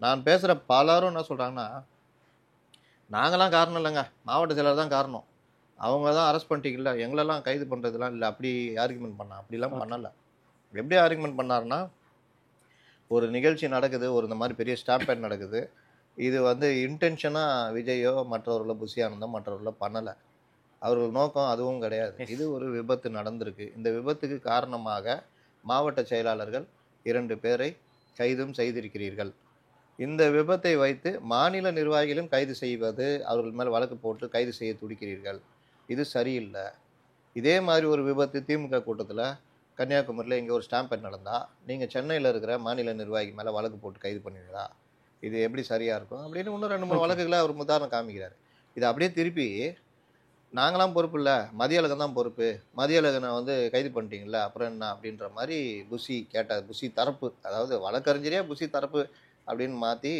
நான் பேசுகிற பலரும் என்ன சொல்கிறாங்கன்னா, நாங்களாம் காரணம் இல்லைங்க, மாவட்ட செயலர் தான் காரணம், அவங்க தான் அரெஸ்ட் பண்ணிட்டீங்கல்ல, எங்களெல்லாம் கைது பண்ணுறதுலாம் இல்லை, அப்படி ஆர்கியூமெண்ட் பண்ணா. அப்படிலாம் பண்ணலை. எப்படி ஆர்கியூமெண்ட் பண்ணாருன்னா, ஒரு நிகழ்ச்சி நடக்குது, ஒரு இந்த மாதிரி பெரிய ஸ்டாம்பேட் நடக்குது, இது வந்து இன்டென்ஷனாக விஜயோ மற்றவர்களோ புஷி ஆனந்தோ மற்றவர்களோ பண்ணலை, அவர்கள் நோக்கம் அதுவும் கிடையாது. இது ஒரு விபத்து நடந்திருக்கு. இந்த விபத்துக்கு காரணமாக மாவட்ட செயலாளர்கள் 2 பேரை கைதும் செய்திருக்கிறீர்கள். இந்த விபத்தை வைத்து மாநில நிர்வாகிகளும் கைது செய்வது, அவர்கள் மேல் வழக்கு போட்டு கைது செய்ய துடிக்கிறீர்கள். இது சரியில்லை. இதே மாதிரி ஒரு விபத்து திமுக கூட்டத்தில் கன்னியாகுமரியில் இங்கே ஒரு ஸ்டாம்பேட் நடந்தால் நீங்கள் சென்னையில் இருக்கிற மாநில நிர்வாகி மேலே வழக்கு போட்டு கைது பண்ணுவீங்களா? இது எப்படி சரியாக இருக்கும் அப்படின்னு இன்னும் 2-3 வழக்குகளை அவர் உதாரணம் காமிக்கிறார். இது அப்படியே திருப்பி நாங்களாம் பொறுப்பு இல்லை, மதியழகன் தான் பொறுப்பு, மதியழகனை வந்து கைது பண்ணிட்டீங்களா அப்புறம் என்ன அப்படின்ற மாதிரி புஷி கேட்டார். புஷி தரப்பு, அதாவது வழக்கறிஞரே புஷி தரப்பு அப்படின்னு மாற்றி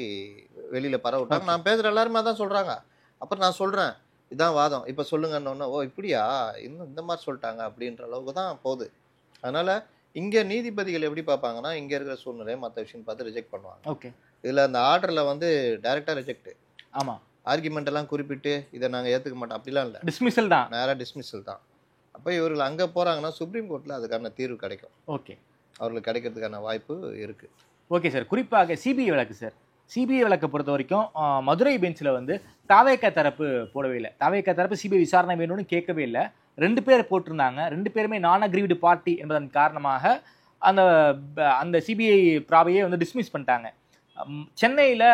வெளியில் பரவ விட்டாங்க. நான் பேசுகிற எல்லாருமே தான் சொல்கிறாங்க. அப்புறம் நான் சொல்கிறேன் இதான் வாதம், இப்போ சொல்லுங்கன்னு, ஓ இப்படியா, இன்னும் இந்த மாதிரி சொல்லிட்டாங்க அப்படின்ற அளவுக்கு தான் போகுது. அதனால் இங்கே நீதிபதிகள் எப்படி பார்ப்பாங்கன்னா, இங்கே இருக்கிற சூழ்நிலை மற்ற விஷயம் பார்த்து ரிஜெக்ட் பண்ணுவாங்க. ஓகே, இதில் அந்த ஆர்டரில் வந்து டைரெக்டாக ரிஜெக்ட். ஆமாம், ஆர்குமெண்ட் எல்லாம் குறிப்பிட்டு இதை நாங்கள் ஏற்றுக்க மாட்டோம் அப்படிலாம் இல்லை, டிஸ்மிஸல் தான், நேராக டிஸ்மிஸல் தான். அப்போ இவர்கள் அங்கே போகிறாங்கன்னா சுப்ரீம் கோர்ட்டில் அதுக்கான தீர்வு கிடைக்கும். ஓகே, அவர்களுக்கு கிடைக்கிறதுக்கான வாய்ப்பு இருக்குது. Okay sir. குறிப்பாக சிபிஐ வழக்கு சார், சிபிஐ வழக்கை பொறுத்த வரைக்கும் மதுரை பெஞ்சில் வந்து தாவேக தரப்பு போடவே இல்லை. தாவேக தரப்பு சிபிஐ விசாரணை வேணும்னு கேட்கவே இல்லை. 2 பேர் போட்டிருந்தாங்க. 2 பேருமே நான் அக்ரீவ்டு பார்ட்டி என்பதன் காரணமாக அந்த சிபிஐ ப்ராபையே வந்து டிஸ்மிஸ் பண்ணிட்டாங்க. சென்னையில்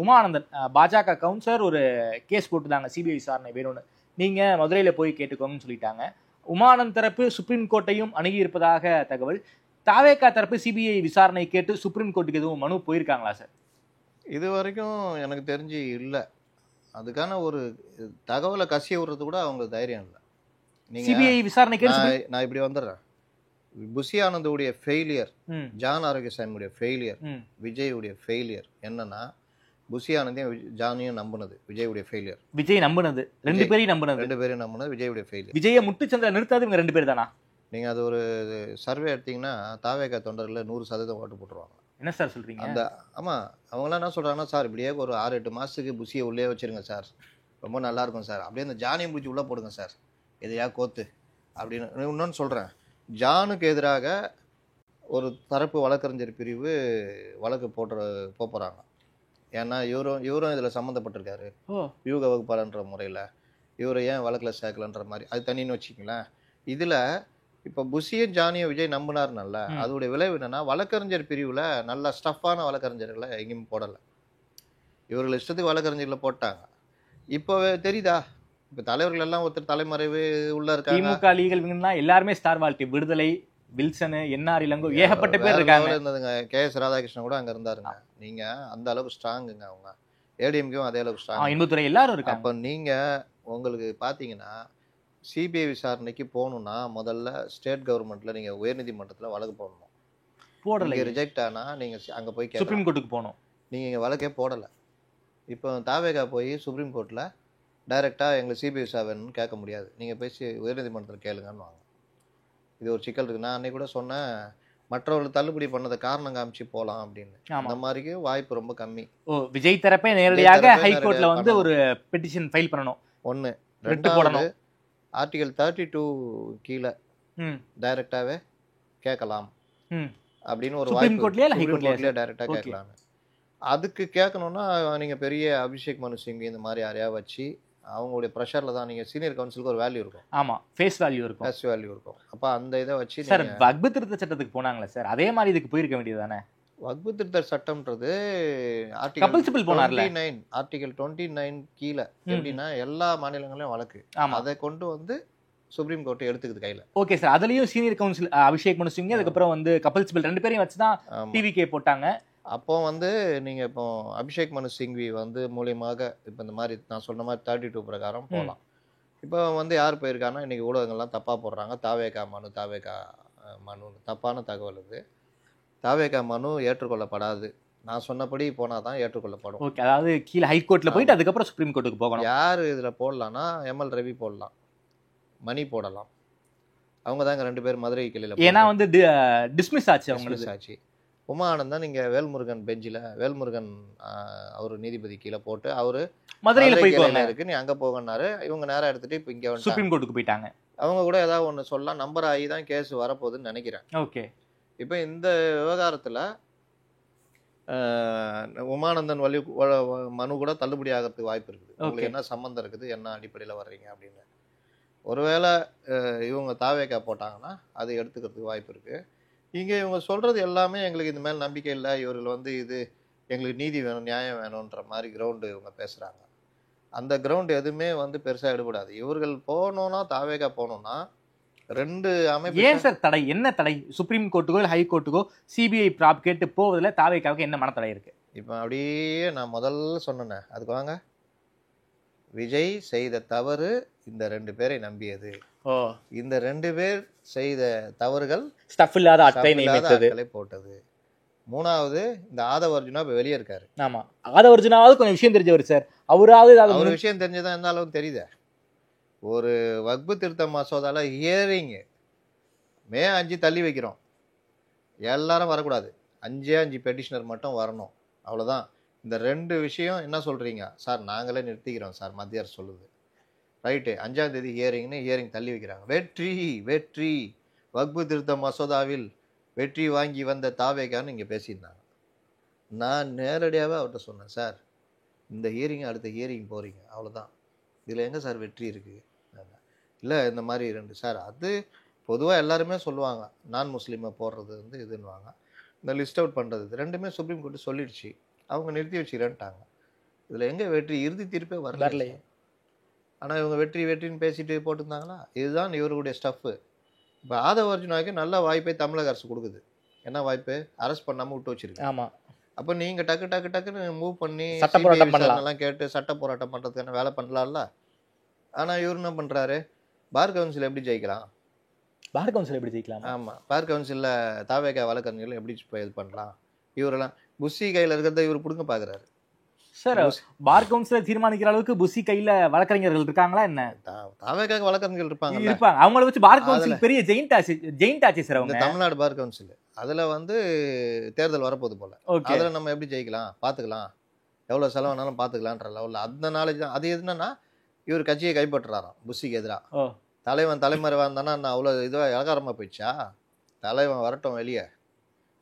உமானந்தன் பாஜக கவுன்சிலர் ஒரு கேஸ் போட்டுருந்தாங்க, சிபிஐ விசாரணை வேணும்னு, நீங்கள் மதுரையில் போய் கேட்டுக்கோங்கன்னு சொல்லிட்டாங்க. உமானந்த் தரப்பு சுப்ரீம் கோர்ட்டையும் அணுகி இருப்பதாக தகவல். தாவேகா தரப்பு சிபிஐ விசாரணை கேட்டு சுப்ரீம் கோர்ட்டுக்கு எதுவும் மனு போயிருக்காங்களா சார்? இது வரைக்கும் எனக்கு தெரிஞ்சு இல்லை. அதுக்கான ஒரு தகவலை கசிய விடுறது கூட அவங்களுக்கு தைரியம் இல்லை. சிபிஐ விசாரணை கேட்டு நான் இப்படி வந்துடுறேன். புஷி ஆனந்துடைய ஃபெயிலியர், ஜான் ஆரோக்கியசாமியுடைய ஃபெயிலியர், விஜயுடைய ஃபெயிலியர் என்னன்னா, புஷி ஆனந்தையும் ஜானையும் நம்பினது விஜயுடைய ஃபெயிலியர். விஜய் நம்பினது 2 பேரையும் நம்பினது, 2 பேரையும் நம்பினது விஜயுடைய ஃபெயிலியர். விஜயை முட்டுச்சந்திர நிறுத்தாது இவங்க 2 பேர் தானா? நீங்கள் அது ஒரு சர்வே எடுத்தீங்கன்னா தாவேகா தொண்டர்களில் 100% ஓட்டு போட்டுருவாங்க. என்ன சார் சொல்கிறீங்க? அந்த ஆமாம், அவங்களாம் என்ன சொல்கிறாங்கன்னா, சார் இப்படியே ஒரு 6-8 மாதத்துக்கு புஷியை உள்ளே வச்சுருங்க சார், ரொம்ப நல்லாயிருக்கும் சார், அப்படியே இந்த ஜானியை பிடிச்சி உள்ளே போடுங்க சார், எதையா கோத்து அப்படின்னு. இன்னொன்று சொல்கிறேன், ஜானுக்கு எதிராக ஒரு தரப்பு வழக்கறிஞர் பிரிவு வழக்கு போகிறாங்க. ஏன்னா இவரும் இதில் சம்மந்தப்பட்டிருக்காரு, யூக வகுப்பாளன்ற முறையில். இவரை ஏன் வழக்கில் சேர்க்கலன்ற மாதிரி அது தனின்னு வச்சுக்கிங்களேன். இதில் இப்போ புஷியும் ஜானியும் விஜய் நம்பினார்னால அதோடைய விளைவு என்னென்னா, வழக்கறிஞர் பிரிவில் நல்ல ஸ்டஃப்பான வழக்கறிஞர்களை எங்கேயும் போடலை. இவர்கள் இஷ்டத்துக்கு வழக்கறிஞர்களை போட்டாங்க. இப்போ தெரியுதா, இப்போ தலைவர்கள் எல்லாம் ஒருத்தர் தலைமறைவு உள்ள இருக்காங்க. திமுக லீகல் விங்னா எல்லாருமே ஸ்டார் வால்டி, விடுதலை, வில்சனு, என்ஆர் இளங்கோ, ஏகப்பட்ட பேர் இருக்காங்க. இருந்ததுங்க. கேஎஸ் ராதாகிருஷ்ணன் கூட அங்கே இருந்தாருங்க. நீங்கள் அந்த அளவுக்கு ஸ்ட்ராங்குங்க. அவங்க ஏடிஎம்கேவும் அதே அளவுக்கு ஸ்ட்ராங், இன்பத்துறை எல்லாரும் இருக்காங்க. அப்போ நீங்கள் உங்களுக்கு பார்த்தீங்கன்னா சிபிஐ விசாரணைக்கு போகணுன்னா முதல்ல ஸ்டேட் கவர்மெண்ட்டில் நீங்கள் உயர்நீதிமன்றத்தில் வழக்கு போடணும். போடலை, ரிஜெக்ட் ஆனால் நீங்கள் அங்கே போய் சுப்ரீம் கோர்ட்டுக்கு போகணும். நீங்கள் இங்கே வழக்கே போடலை. இப்போ தாவேகா போய் சுப்ரீம் கோர்ட்டில் டைரெக்டாக எங்களுக்கு சிபிஐ விசாரணைன்னு கேட்க முடியாது, நீங்கள் போய் உயர்நீதிமன்றத்தில் கேளுங்கன்னு வாங்க. இது ஒரு சிக்கல் இருக்குது. நான் அன்றைக்கி கூட சொன்னேன், மற்றவர்கள் தள்ளுபடி பண்ணதை காரணம் காமிச்சு போகலாம் அப்படின்னு. அந்த மாதிரிக்கு வாய்ப்பு ரொம்ப கம்மி. விஜய் தரப்பே நேரடியாக ஹைகோர்ட்டில் வந்து ஒரு பெட்டிஷன் ஃபைல் பண்ணணும். 1 2 ஆர்டிகல் 32 கீழே டைரெக்டாகவே கேட்கலாம் அப்படின்னு ஒரு வாய்ப்பு. கோர்ட்லேயே டைரெக்டாக கேட்கலாம். அதுக்கு கேட்கணுன்னா நீங்கள் பெரிய அபிஷேக் மனு சிங் இந்த மாதிரி யாரையா வச்சு அவங்களுடைய ப்ரெஷரில் தான். நீங்கள் சீனியர் கவுன்சிலுக்கு ஒரு வேல்யூ இருக்கும். ஆமாம், ஃபேஸ் வேல்யூ இருக்கும், ஃபேஸ் வேல்யூ இருக்கும். அப்போ அந்த இதை வச்சு சார் வக்பு திருத்த சட்டத்துக்கு போனாங்களே சார், அதே மாதிரி இதுக்கு போயிருக்க வேண்டியது தானே? வக்பு திருத்த சட்டம்ன்றது ஆர்டிகல் 29 கீழே எப்படின்னா எல்லா மாநிலங்களையும் வழக்கு, அதை கொண்டு வந்து சுப்ரீம் கோர்ட் எடுத்துக்குது கையில். ஓகே சார், அதுலேயும் சீனியர் கவுன்சில் அபிஷேக் மனு சிங், அதுக்கப்புறம் வந்து கபில் சிபல் 2 பேரையும் வச்சு தான் டிவிகே போட்டாங்க. அப்போ வந்து நீங்கள் இப்போ அபிஷேக் மனு சிங்வி வந்து மூலியமாக இப்போ இந்த மாதிரி நான் சொன்ன மாதிரி 32 பிரகாரம் போகலாம். இப்போ வந்து யார் போயிருக்காங்கன்னா இன்றைக்கி ஊடகங்கள்லாம் தப்பாக போடுறாங்க. தாவேகா மனு தப்பான தகவல் இது. தாவேகா மனு ஏற்றுக்கொள்ளப்படாது. நான் சொன்னபடி போனால் தான் ஏற்றுக்கொள்ளப்படும். ஓகே, அதாவது கீழே ஹைகோர்ட்டில் போயிட்டு அதுக்கப்புறம் சுப்ரீம் கோர்ட்டுக்கு போகணும். யார் இதில் போடலான்னா எம்எல் ரவி போடலாம், மணி போடலாம். அவங்க தான் இங்கே 2 பேர் மதுரை கிளையில். ஏன்னா வந்து டிஸ்மிஸ் ஆச்சு அவங்களுக்கு ஆச்சு. உமா ஆனந்தன் இங்கே வேல்முருகன் பெஞ்சில் வேல்முருகன் அவர் நீதிபதி கீழே போட்டு அவர் மதுரையில் போய் இருக்கு, நீ அங்கே போகன்னாரு. இவங்க நேரம் எடுத்துட்டு இப்போ இங்கே வந்து சுப்ரீம் கோர்ட்டுக்கு போயிட்டாங்க. அவங்க கூட ஏதாவது ஒன்று சொல்லலாம், நம்பர் ஆகி தான் கேஸ் வரப்போகுதுன்னு நினைக்கிறேன். ஓகே, இப்போ இந்த விவகாரத்தில் உமானந்தன் மனு கூட தள்ளுபடி ஆகிறதுக்கு வாய்ப்பு இருக்குது. உங்களுக்கு என்ன சம்மந்தம் இருக்குது, என்ன அடிப்படையில் வர்றீங்க அப்படின்னு. ஒருவேளை இவங்க தாவேக்கா போட்டாங்கன்னா அது எடுத்துக்கிறதுக்கு வாய்ப்பு இருக்குது. இங்கே இவங்க சொல்கிறது எல்லாமே எங்களுக்கு இந்த மேலே நம்பிக்கை இல்லை, இவர்கள் வந்து இது எங்களுக்கு நீதி வேணும், நியாயம் வேணுன்ற மாதிரி கிரவுண்டு இவங்க பேசுகிறாங்க. அந்த கிரவுண்டு எதுவுமே வந்து பெருசாக எடுபடாது. இவர்கள் போகணுன்னா, தாவேக்கா போகணுன்னா 2 அமைப்பு. ஏன் சார் தடை? என்ன தடை? சுப்ரீம் கோர்ட்டுக்கோ இல்லை ஹைகோர்ட்டுக்கோ சிபிஐ ப்ராப் கேட்டு போவதில் தாவேக்காவுக்கு என்ன மனத்தடை இருக்கு? இப்போ அப்படியே நான் முதல்ல சொன்னேன், அதுக்கு வாங்க. விஜய் செய்த தவறு இந்த 2 பேரை நம்பியது. இந்த 2 பேர் செய்த தவறுகள் ஸ்டஃப் இல்லாத ஆட்களை போட்டது. 3வது இந்த ஆதவ அர்ஜுனா இப்போ வெளியே இருக்காரு. ஆமா, ஆதவ அர்ஜுனாவது கொஞ்சம் விஷயம் தெரிஞ்சவர் சார். அவர் விஷயம் தெரிஞ்சதான் எந்த அளவுக்கு தெரியுது. ஒரு வக்பு திருத்த மசோதால ஹியரிங் மே 5 தள்ளி வைக்கிறோம். எல்லாரும் வரக்கூடாது, 5 பெட்டிஷனர் மட்டும் வரணும், அவ்வளோதான். இந்த 2 விஷயம் என்ன சொல்கிறீங்க சார்? நாங்களே நிறுத்திக்கிறோம் சார், மத்திய அரசு சொல்லுது. ரைட்டு, 5ஆம் தேதி ஹியரிங் தள்ளி வைக்கிறாங்க. வெற்றி வக்பு திருத்த மசோதாவில் வெற்றி வாங்கி வந்த தாவேக்கான்னு இங்கே பேசியிருந்தாங்க. நான் நேரடியாகவே அவர்கிட்ட சொன்னேன், சார் இந்த அடுத்த ஹியரிங் போகிறீங்க, அவ்வளோதான், இதில் எங்கே சார் வெற்றி இருக்குது? இல்லை இந்த மாதிரி 2 சார், அது பொதுவாக எல்லாருமே சொல்லுவாங்க, நான் முஸ்லீமை போடுறது வந்து இதுன்னுவாங்க, இந்த லிஸ்ட் அவுட் பண்ணுறது 2மே சுப்ரீம் கோர்ட்டு சொல்லிடுச்சு, அவங்க நிறுத்தி வச்சுக்கிறேன்ட்டாங்க. இதில் எங்கே வெற்றி? இறுதி தீர்ப்பே வரலையே. ஆனால் இவங்க வெற்றின்னு பேசிட்டு போட்டுருந்தாங்களா? இதுதான் இவருடைய ஸ்டஃப்பு. இப்போ ஆதவ அர்ஜுனாவுக்கு நல்ல வாய்ப்பை தமிழக அரசு கொடுக்குது. என்ன வாய்ப்பு? அரெஸ்ட் பண்ணாமல் விட்டு வச்சிருக்கு. ஆமாம். அப்போ நீங்கள் டக்குன்னு மூவ் பண்ணி சட்ட போராட்டம் பண்ணலாம், கேட்டு சட்ட போராட்டம் பண்ணுறதுக்கான வேலை பண்ணலாம்ல. ஆனால் இவர் என்ன பண்ணுறாரு? பார் கவுன்சில் எப்படி ஜெயிக்கலாம்? பார் கவுன்சில் எப்படி ஜெயிக்கலாம்? ஆமாம், பார் கவுன்சிலில் தாவேக்கா வழக்கறிஞர்கள் எப்படி இது பண்ணலாம்? இவரெல்லாம் புஷி கையில் இருக்கிறத இவர் பிடுங்க பார்க்குறாரு. சார், பார் கவுன்சிலை தீர்மானிக்கிற அளவுக்கு புஷி கையில் வழக்கறிஞர்கள் இருக்காங்களா என்ன? தாவேக்கா வழக்கறிஞர்கள் இருப்பாங்க. அவங்கள வச்சு பார் கவுன்சில் பெரிய ஜெயிண்ட் ஆச்சு சார். அவங்க தமிழ்நாடு பார் கவுன்சில் அதில் வந்து தேர்தல் வரப்போகுது போல. அதில் நம்ம எப்படி ஜெயிக்கலாம் பார்த்துக்கலாம், எவ்வளோ செலவானாலும் பார்த்துக்கலான்ற லெவலில் அந்த நாலேஜ் தான். அது என்னன்னா இவர் கட்சியை கைப்பற்றுறாராம் புஷிக்கு எதிராக. தலைமறைவாக இருந்தானா நான் அவ்வளோ இதுவாக இலகாரமாக போயிடுச்சா? தலைவன் வரட்டும், வெளியே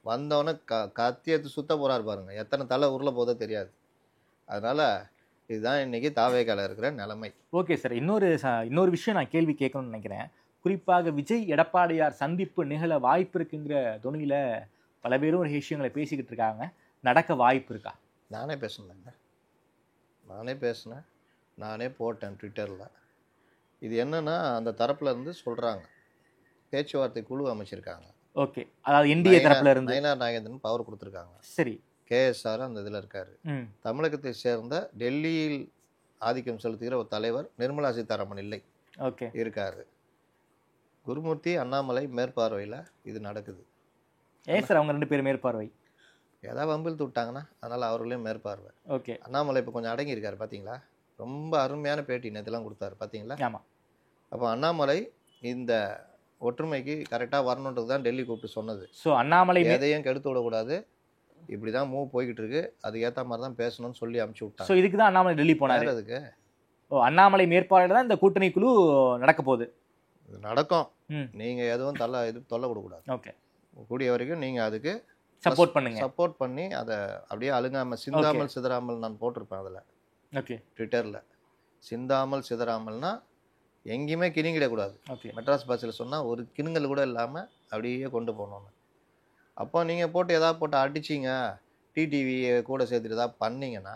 வந்தவொடனே கத்தி எடுத்து சுத்த போகிறாரு பாருங்க, எத்தனை தலை உருள போதோ தெரியாது. அதனால் இதுதான் இன்றைக்கி தாவேக்கால இருக்கிற நிலைமை. ஓகே சார், இன்னொரு விஷயம் நான் கேள்வி கேட்கணும்னு நினைக்கிறேன். குறிப்பாக விஜய் எடப்பாடியார் சந்திப்பு நிகழ வாய்ப்பு இருக்குங்கிற துணியில் பல பேரும் ஒரு விஷயங்களை பேசிக்கிட்டு இருக்காங்க. நடக்க வாய்ப்பு இருக்கா? நானே பேசினேன், நானே போட்டேன் ட்விட்டரில். இது என்னன்னா அந்த தரப்புல இருந்து சொல்கிறாங்க, பேச்சுவார்த்தை குழு அமைச்சிருக்காங்க. ஓகே, அதாவது என்டிஏ தரப்புல இருந்து நயினார் நாகேந்திரன் பவர் கொடுத்துருக்காங்க. சரி, கேஎஸ்ஆர் அந்த இதில் இருக்காரு. தமிழகத்தை சேர்ந்த டெல்லியில் ஆதிக்கம் செலுத்துகிற ஒரு தலைவர் நிர்மலா சீதாராமன் இல்லை, ஓகே இருக்காரு. குருமூர்த்தி அண்ணாமலை மேற்பார்வையில் இது நடக்குது. ஏன் சார் அவங்க 2 பேர் மேற்பார்வை? ஏதாவது வம்பில் விட்டாங்கன்னா அதனால் அவர்களையும் மேற்பார்வை. ஓகே, அண்ணாமலை இப்போ கொஞ்சம் அடங்கி இருக்காரு பார்த்தீங்களா? ரொம்ப அருமையான பேட்டி நேற்றுலாம் கொடுத்தாரு பார்த்தீங்களா? ஆமாம். அப்போ அண்ணாமலை இந்த ஒற்றுமைக்கு கரெக்டாக வரணுன்றது தான் டெல்லி கூப்பிட்டு சொன்னது. ஸோ அண்ணாமலை எதையும் கெடுத்து விடக்கூடாது, இப்படி தான் மூவ் போய்கிட்டு இருக்கு, அதுக்கு ஏற்ற மாதிரி தான் பேசணும்னு சொல்லி அனுப்பிச்சு விட்டாங்க. ஸோ இதுக்கு தான் அண்ணாமலை டெல்லி போனார். அதுக்கு அண்ணாமலை மேற்பார்வையில் தான் இந்த கூட்டணி குழு நடக்க போகுது. இது நடக்கும், நீங்கள் எதுவும் தொல்லை கொடுக்கூடாது. ஓகே, கூடிய வரைக்கும் நீங்கள் அதுக்கு சப்போர்ட் பண்ணி அதை அப்படியே அழுங்காமல் சிந்தாமல் சிதறாமல் நான் போட்டிருப்பேன் அதில். ஓகே, ட்விட்டரில் சிந்தாமல் சிதறாமல்னா எங்கேயுமே கிணிங்கிடக்கூடாது. ஓகே, மெட்ராஸ் பாஷையில் சொன்னால் ஒரு கிணுங்கல் கூட இல்லாமல் அப்படியே கொண்டு போகணுன்னு. அப்போ நீங்கள் எதாவது போட்டு அடிச்சிங்க, டிடிவியை கூட சேர்த்துட்டு ஏதாவது பண்ணிங்கன்னா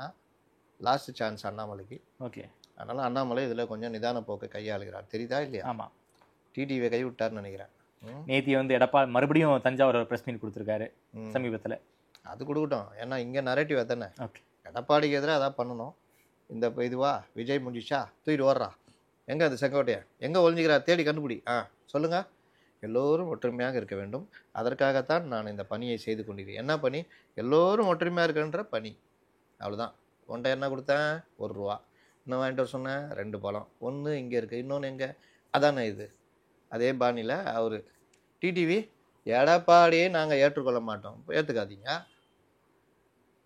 லாஸ்ட் சான்ஸ் அண்ணாமலைக்கு. ஓகே, அதனால் அண்ணாமலை இதில் கொஞ்சம் நிதான போக்கை கையாளுகிறார், தெரியுதா இல்லையா? ஆமாம், டிடிவியை கை விட்டார்னு நினைக்கிறேன். நேத்தி வந்து மறுபடியும் தஞ்சாவூர் ப்ரெஸ் மீட் கொடுத்துருக்காரு சமீபத்தில். அது கொடுக்கட்டும். ஏன்னா இங்கே நரேட்டிவ் தானே. ஓகே. எடப்பாடிக்கு எதிராக அதான் பண்ணணும். இந்த இதுவா விஜய் முடிஞ்சிச்சா தூக்கிட்டு ஓடுறா, எங்கே அது செங்கோட்டையா எங்கே ஒழிஞ்சிக்கிறா தேடி கண்டுபிடி, சொல்லுங்கள். எல்லோரும் ஒற்றுமையாக இருக்க வேண்டும். அதற்காகத்தான் நான் இந்த பணியை செய்து கொண்டிருக்கேன். என்ன பணி? எல்லோரும் ஒற்றுமையாக இருக்கின்ற பணி. அவ்வளோதான். ஒன்றை என்ன கொடுத்தேன்? ₹1. இன்னும் வாங்கிட்டு வர சொன்னேன் 2 பழம். ஒன்று இங்கே இருக்குது, இன்னொன்று எங்கே? அதானே இது. அதே பாணியில் அவர் டிடிவி எடப்பாடியே நாங்கள் ஏற்றுக்கொள்ள மாட்டோம். ஏற்றுக்காதீங்க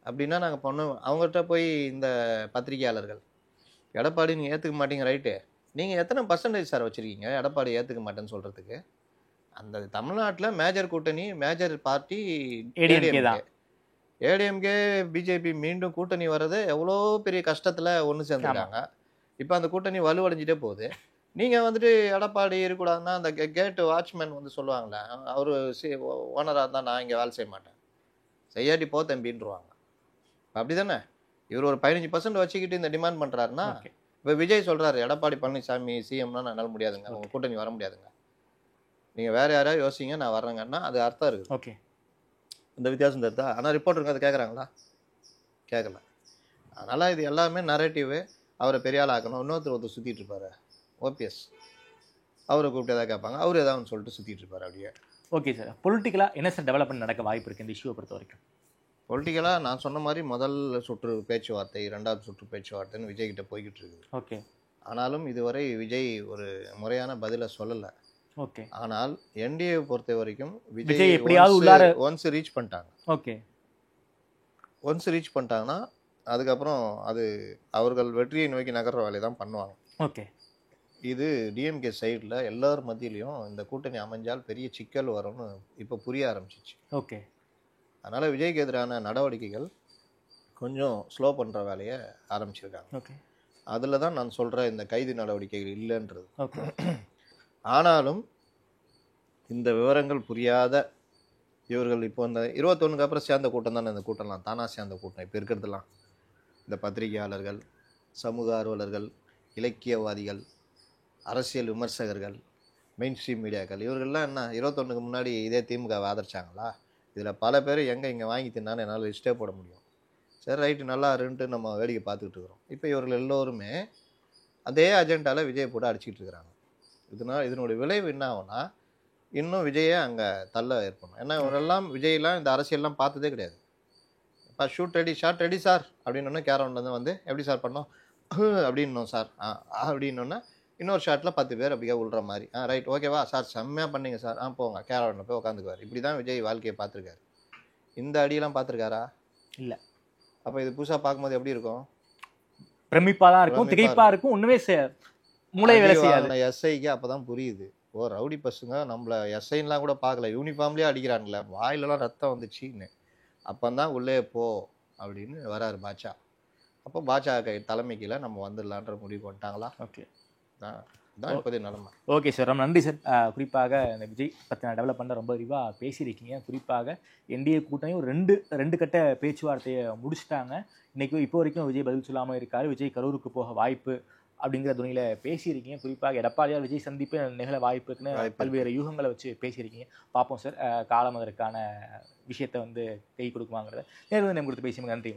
அப்படின்னா நாங்கள் பண்ணுவோம். அவங்ககிட்ட போய் இந்த பத்திரிகையாளர்கள் எடப்பாடி நீங்கள் ஏற்றுக்க மாட்டீங்க, ரைட்டு, நீங்கள் எத்தனை % சார் வச்சுருக்கீங்க எடப்பாடி ஏற்றுக்க மாட்டேன்னு சொல்கிறதுக்கு? அந்த தமிழ்நாட்டில் மேஜர் கூட்டணி, மேஜர் பார்ட்டி ஏடிஎம்கே பிஜேபி மீண்டும் கூட்டணி வர்றது எவ்வளோ பெரிய கஷ்டத்தில் ஒன்று சேர்ந்துருக்காங்க. இப்போ அந்த கூட்டணி வலுவடைஞ்சிட்டே போகுது. நீங்கள் வந்துட்டு எடப்பாடி இருக்கக்கூடாதுன்னா அந்த கேட்டு வாட்ச்மேன் வந்து சொல்லுவாங்களே, அவர் ஓனராக இருந்தால் நான் இங்கே வேலை செய்ய மாட்டேன், செய்யாட்டி போ தம்பின்றுவாங்க. அப்படி தானே? இவர் ஒரு 15% வச்சுக்கிட்டு இந்த டிமாண்ட் பண்ணுறாருன்னா, இப்போ விஜய் சொல்கிறாரு எடப்பாடி பழனிசாமி சிஎம்னா என்னால் முடியாதுங்க, உங்கள் கூட்டணி வர முடியாதுங்க, நீங்கள் வேறு யாராவது யோசிங்க நான் வர்றேங்கன்னா அது அர்த்தம் இருக்குது. ஓகே. இந்த வித்தியாசம் தெரியுதா? ஆனால் ரிப்போர்ட்டருங்க அதை கேட்குறாங்களா? கேட்கல. அதனால் இது எல்லாமே நரேட்டிவு. அவரை பெரிய ஆள் ஆக்கணும். ஒருத்தர் சுற்றிட்டு இருப்பார் ஓபிஎஸ், அவரை கூப்பிட்டு எதாவது கேட்பாங்க, அவர் ஏதாவது சொல்லிட்டு சுற்றிட்டு இருப்பார் அப்படியே. Okay sir. பொலிட்டிக்கலாக என்ன சார் டெவலப்மெண்ட் நடக்க வாய்ப்பு இருக்குது இந்த இஷ்யூவை பொறுத்த வரைக்கும்? பொலிட்டிக்கலாக நான் சொன்ன மாதிரி முதல் சுற்று பேச்சுவார்த்தை, 2வது சுற்று பேச்சுவார்த்தைன்னு விஜய்கிட்ட போய்கிட்டு இருக்குது. ஓகே. ஆனாலும் இதுவரை விஜய் ஒரு முறையான பதிலை சொல்லலை. ஓகே. ஆனால் என்டிஏ பொறுத்த வரைக்கும் விஜய் எப்படியாவது உள்ளார ஒன்ஸ் ரீச் பண்ணிட்டாங்க. ஓகே. ஒன்ஸ் ரீச் பண்ணிட்டாங்கன்னா அதுக்கப்புறம் அது அவர்கள் வெற்றியை நோக்கி நகர்ற வேலையை தான் பண்ணுவாங்க. ஓகே. இது டிஎம்கே சைடில் எல்லார் மத்தியிலையும் இந்த கூட்டணி அமைஞ்சால் பெரிய சிக்கல் வரும்னு இப்போ புரிய ஆரம்பிச்சிச்சு. ஓகே. அதனால் விஜய்க்கு எதிரான நடவடிக்கைகள் கொஞ்சம் ஸ்லோ பண்ணுற வேலையை ஆரம்பிச்சிருக்காங்க. ஓகே. அதில் தான் நான் சொல்கிற இந்த கைது நடவடிக்கைகள் இல்லைன்றது. ஓகே. ஆனாலும் இந்த விவரங்கள் புரியாத இவர்கள் இப்போ இந்த 21க்கு அப்புறம் சேர்ந்த கூட்டம் தானே இந்த கூட்டம்லாம், தானாக சேர்ந்த கூட்டம் இப்போ இருக்கிறதுலாம். இந்த பத்திரிகையாளர்கள், சமூக ஆர்வலர்கள், இலக்கியவாதிகள், அரசியல் விமர்சகர்கள், மெயின் ஸ்ட்ரீம் மீடியாக்கள், இவர்கள்லாம் என்ன 21க்கு முன்னாடி இதே திமுகவை ஆதரிச்சாங்களா? இதில் பல பேர் எங்கே வாங்கி தின்னான்னு என்னால் லிஸ்ட்டே போட முடியும். சரி ரைட்டு நல்லா இருன்ட்டு நம்ம வேடிக்கை பார்த்துக்கிட்டு இருக்கிறோம். இப்போ இவர்கள் எல்லோருமே அதே அஜெண்டாவில் விஜயை போட்டு அடிச்சுக்கிட்டு இருக்கிறாங்க. இதனுடைய விளைவு என்ன ஆகும்னா, இன்னும் விஜயை அங்கே தள்ள ஏற்படும். ஏன்னா இவரெல்லாம் விஜயெல்லாம் இந்த அரசியல்லாம் பார்த்ததே கிடையாது. இப்போ shoot ready, shot ready sir அப்படின்னோடனே கேரவுண்ட்லேருந்து வந்து எப்படி சார் பண்ணோம் அப்படின்னோம் சார் அப்படின்னோன்னா இன்னொரு ஷாட்டில் 10 பேர் அப்படியே உள்ற மாதிரி, ரைட் ஓகேவா சார் செம்மையாக பண்ணீங்க சார், போங்க கேரவுண்டில் போய் உட்காந்துக்குவார். இப்படி தான் விஜய் வாழ்க்கையை பார்த்துருக்காரு. இந்த அடியெல்லாம் பார்த்துருக்காரா? இல்லை. அப்போ இது புதுசாக பார்க்கும்போது எப்படி இருக்கும்? பிரமிப்பாக தான் இருக்கும், திகைப்பாக இருக்கும், ஒன்றுமே மூளை வேலை செய்யாது. எஸ்ஐக்கு அப்போ தான் புரியுது, ஓ ரவுடி பசங்க நம்மளை எஸ்ஐன்லாம் கூட பார்க்கல, யூனிஃபார்ம்லேயே அடிக்கிறாங்களே, வாயிலெல்லாம் ரத்தம் வந்துச்சின்னு. அப்போ தான் உள்ளே போ அப்படின்னு வராரு பாட்சா. அப்போ பாட்சா தலைமைக்கில் நம்ம வந்துடலான்ற முடிவு பண்ணிட்டாங்களா? ஓகே. தான் இப்போதே நிலமை. ஓகே சார், ரொம்ப நன்றி சார். குறிப்பாக இந்த விஜய் பற்றின டெவலப்மெண்ட்டை ரொம்ப விரிவாக பேசியிருக்கீங்க. குறிப்பாக என்டிஏ கூட்டணி ஒரு ரெண்டு கட்ட பேச்சுவார்த்தையை முடிச்சுட்டாங்க. இன்றைக்கி இப்போ வரைக்கும் விஜய் பதில் சொல்லாமல் இருக்கார். விஜய் கரூருக்கு போக வாய்ப்பு அப்படிங்கிற துணியில் பேசியிருக்கீங்க. குறிப்பாக எடப்பாடியார் விஜய் சந்திப்பு நிகழ வாய்ப்பு இருக்குன்னு பல்வேறு யூகங்களை வச்சு பேசியிருக்கீங்க. பார்ப்போம் சார், காலம் அதற்கான விஷயத்தை வந்து கை கொடுக்குமாங்கிறத நேர்வு நம்ம கொடுத்து பேசி நன்றி.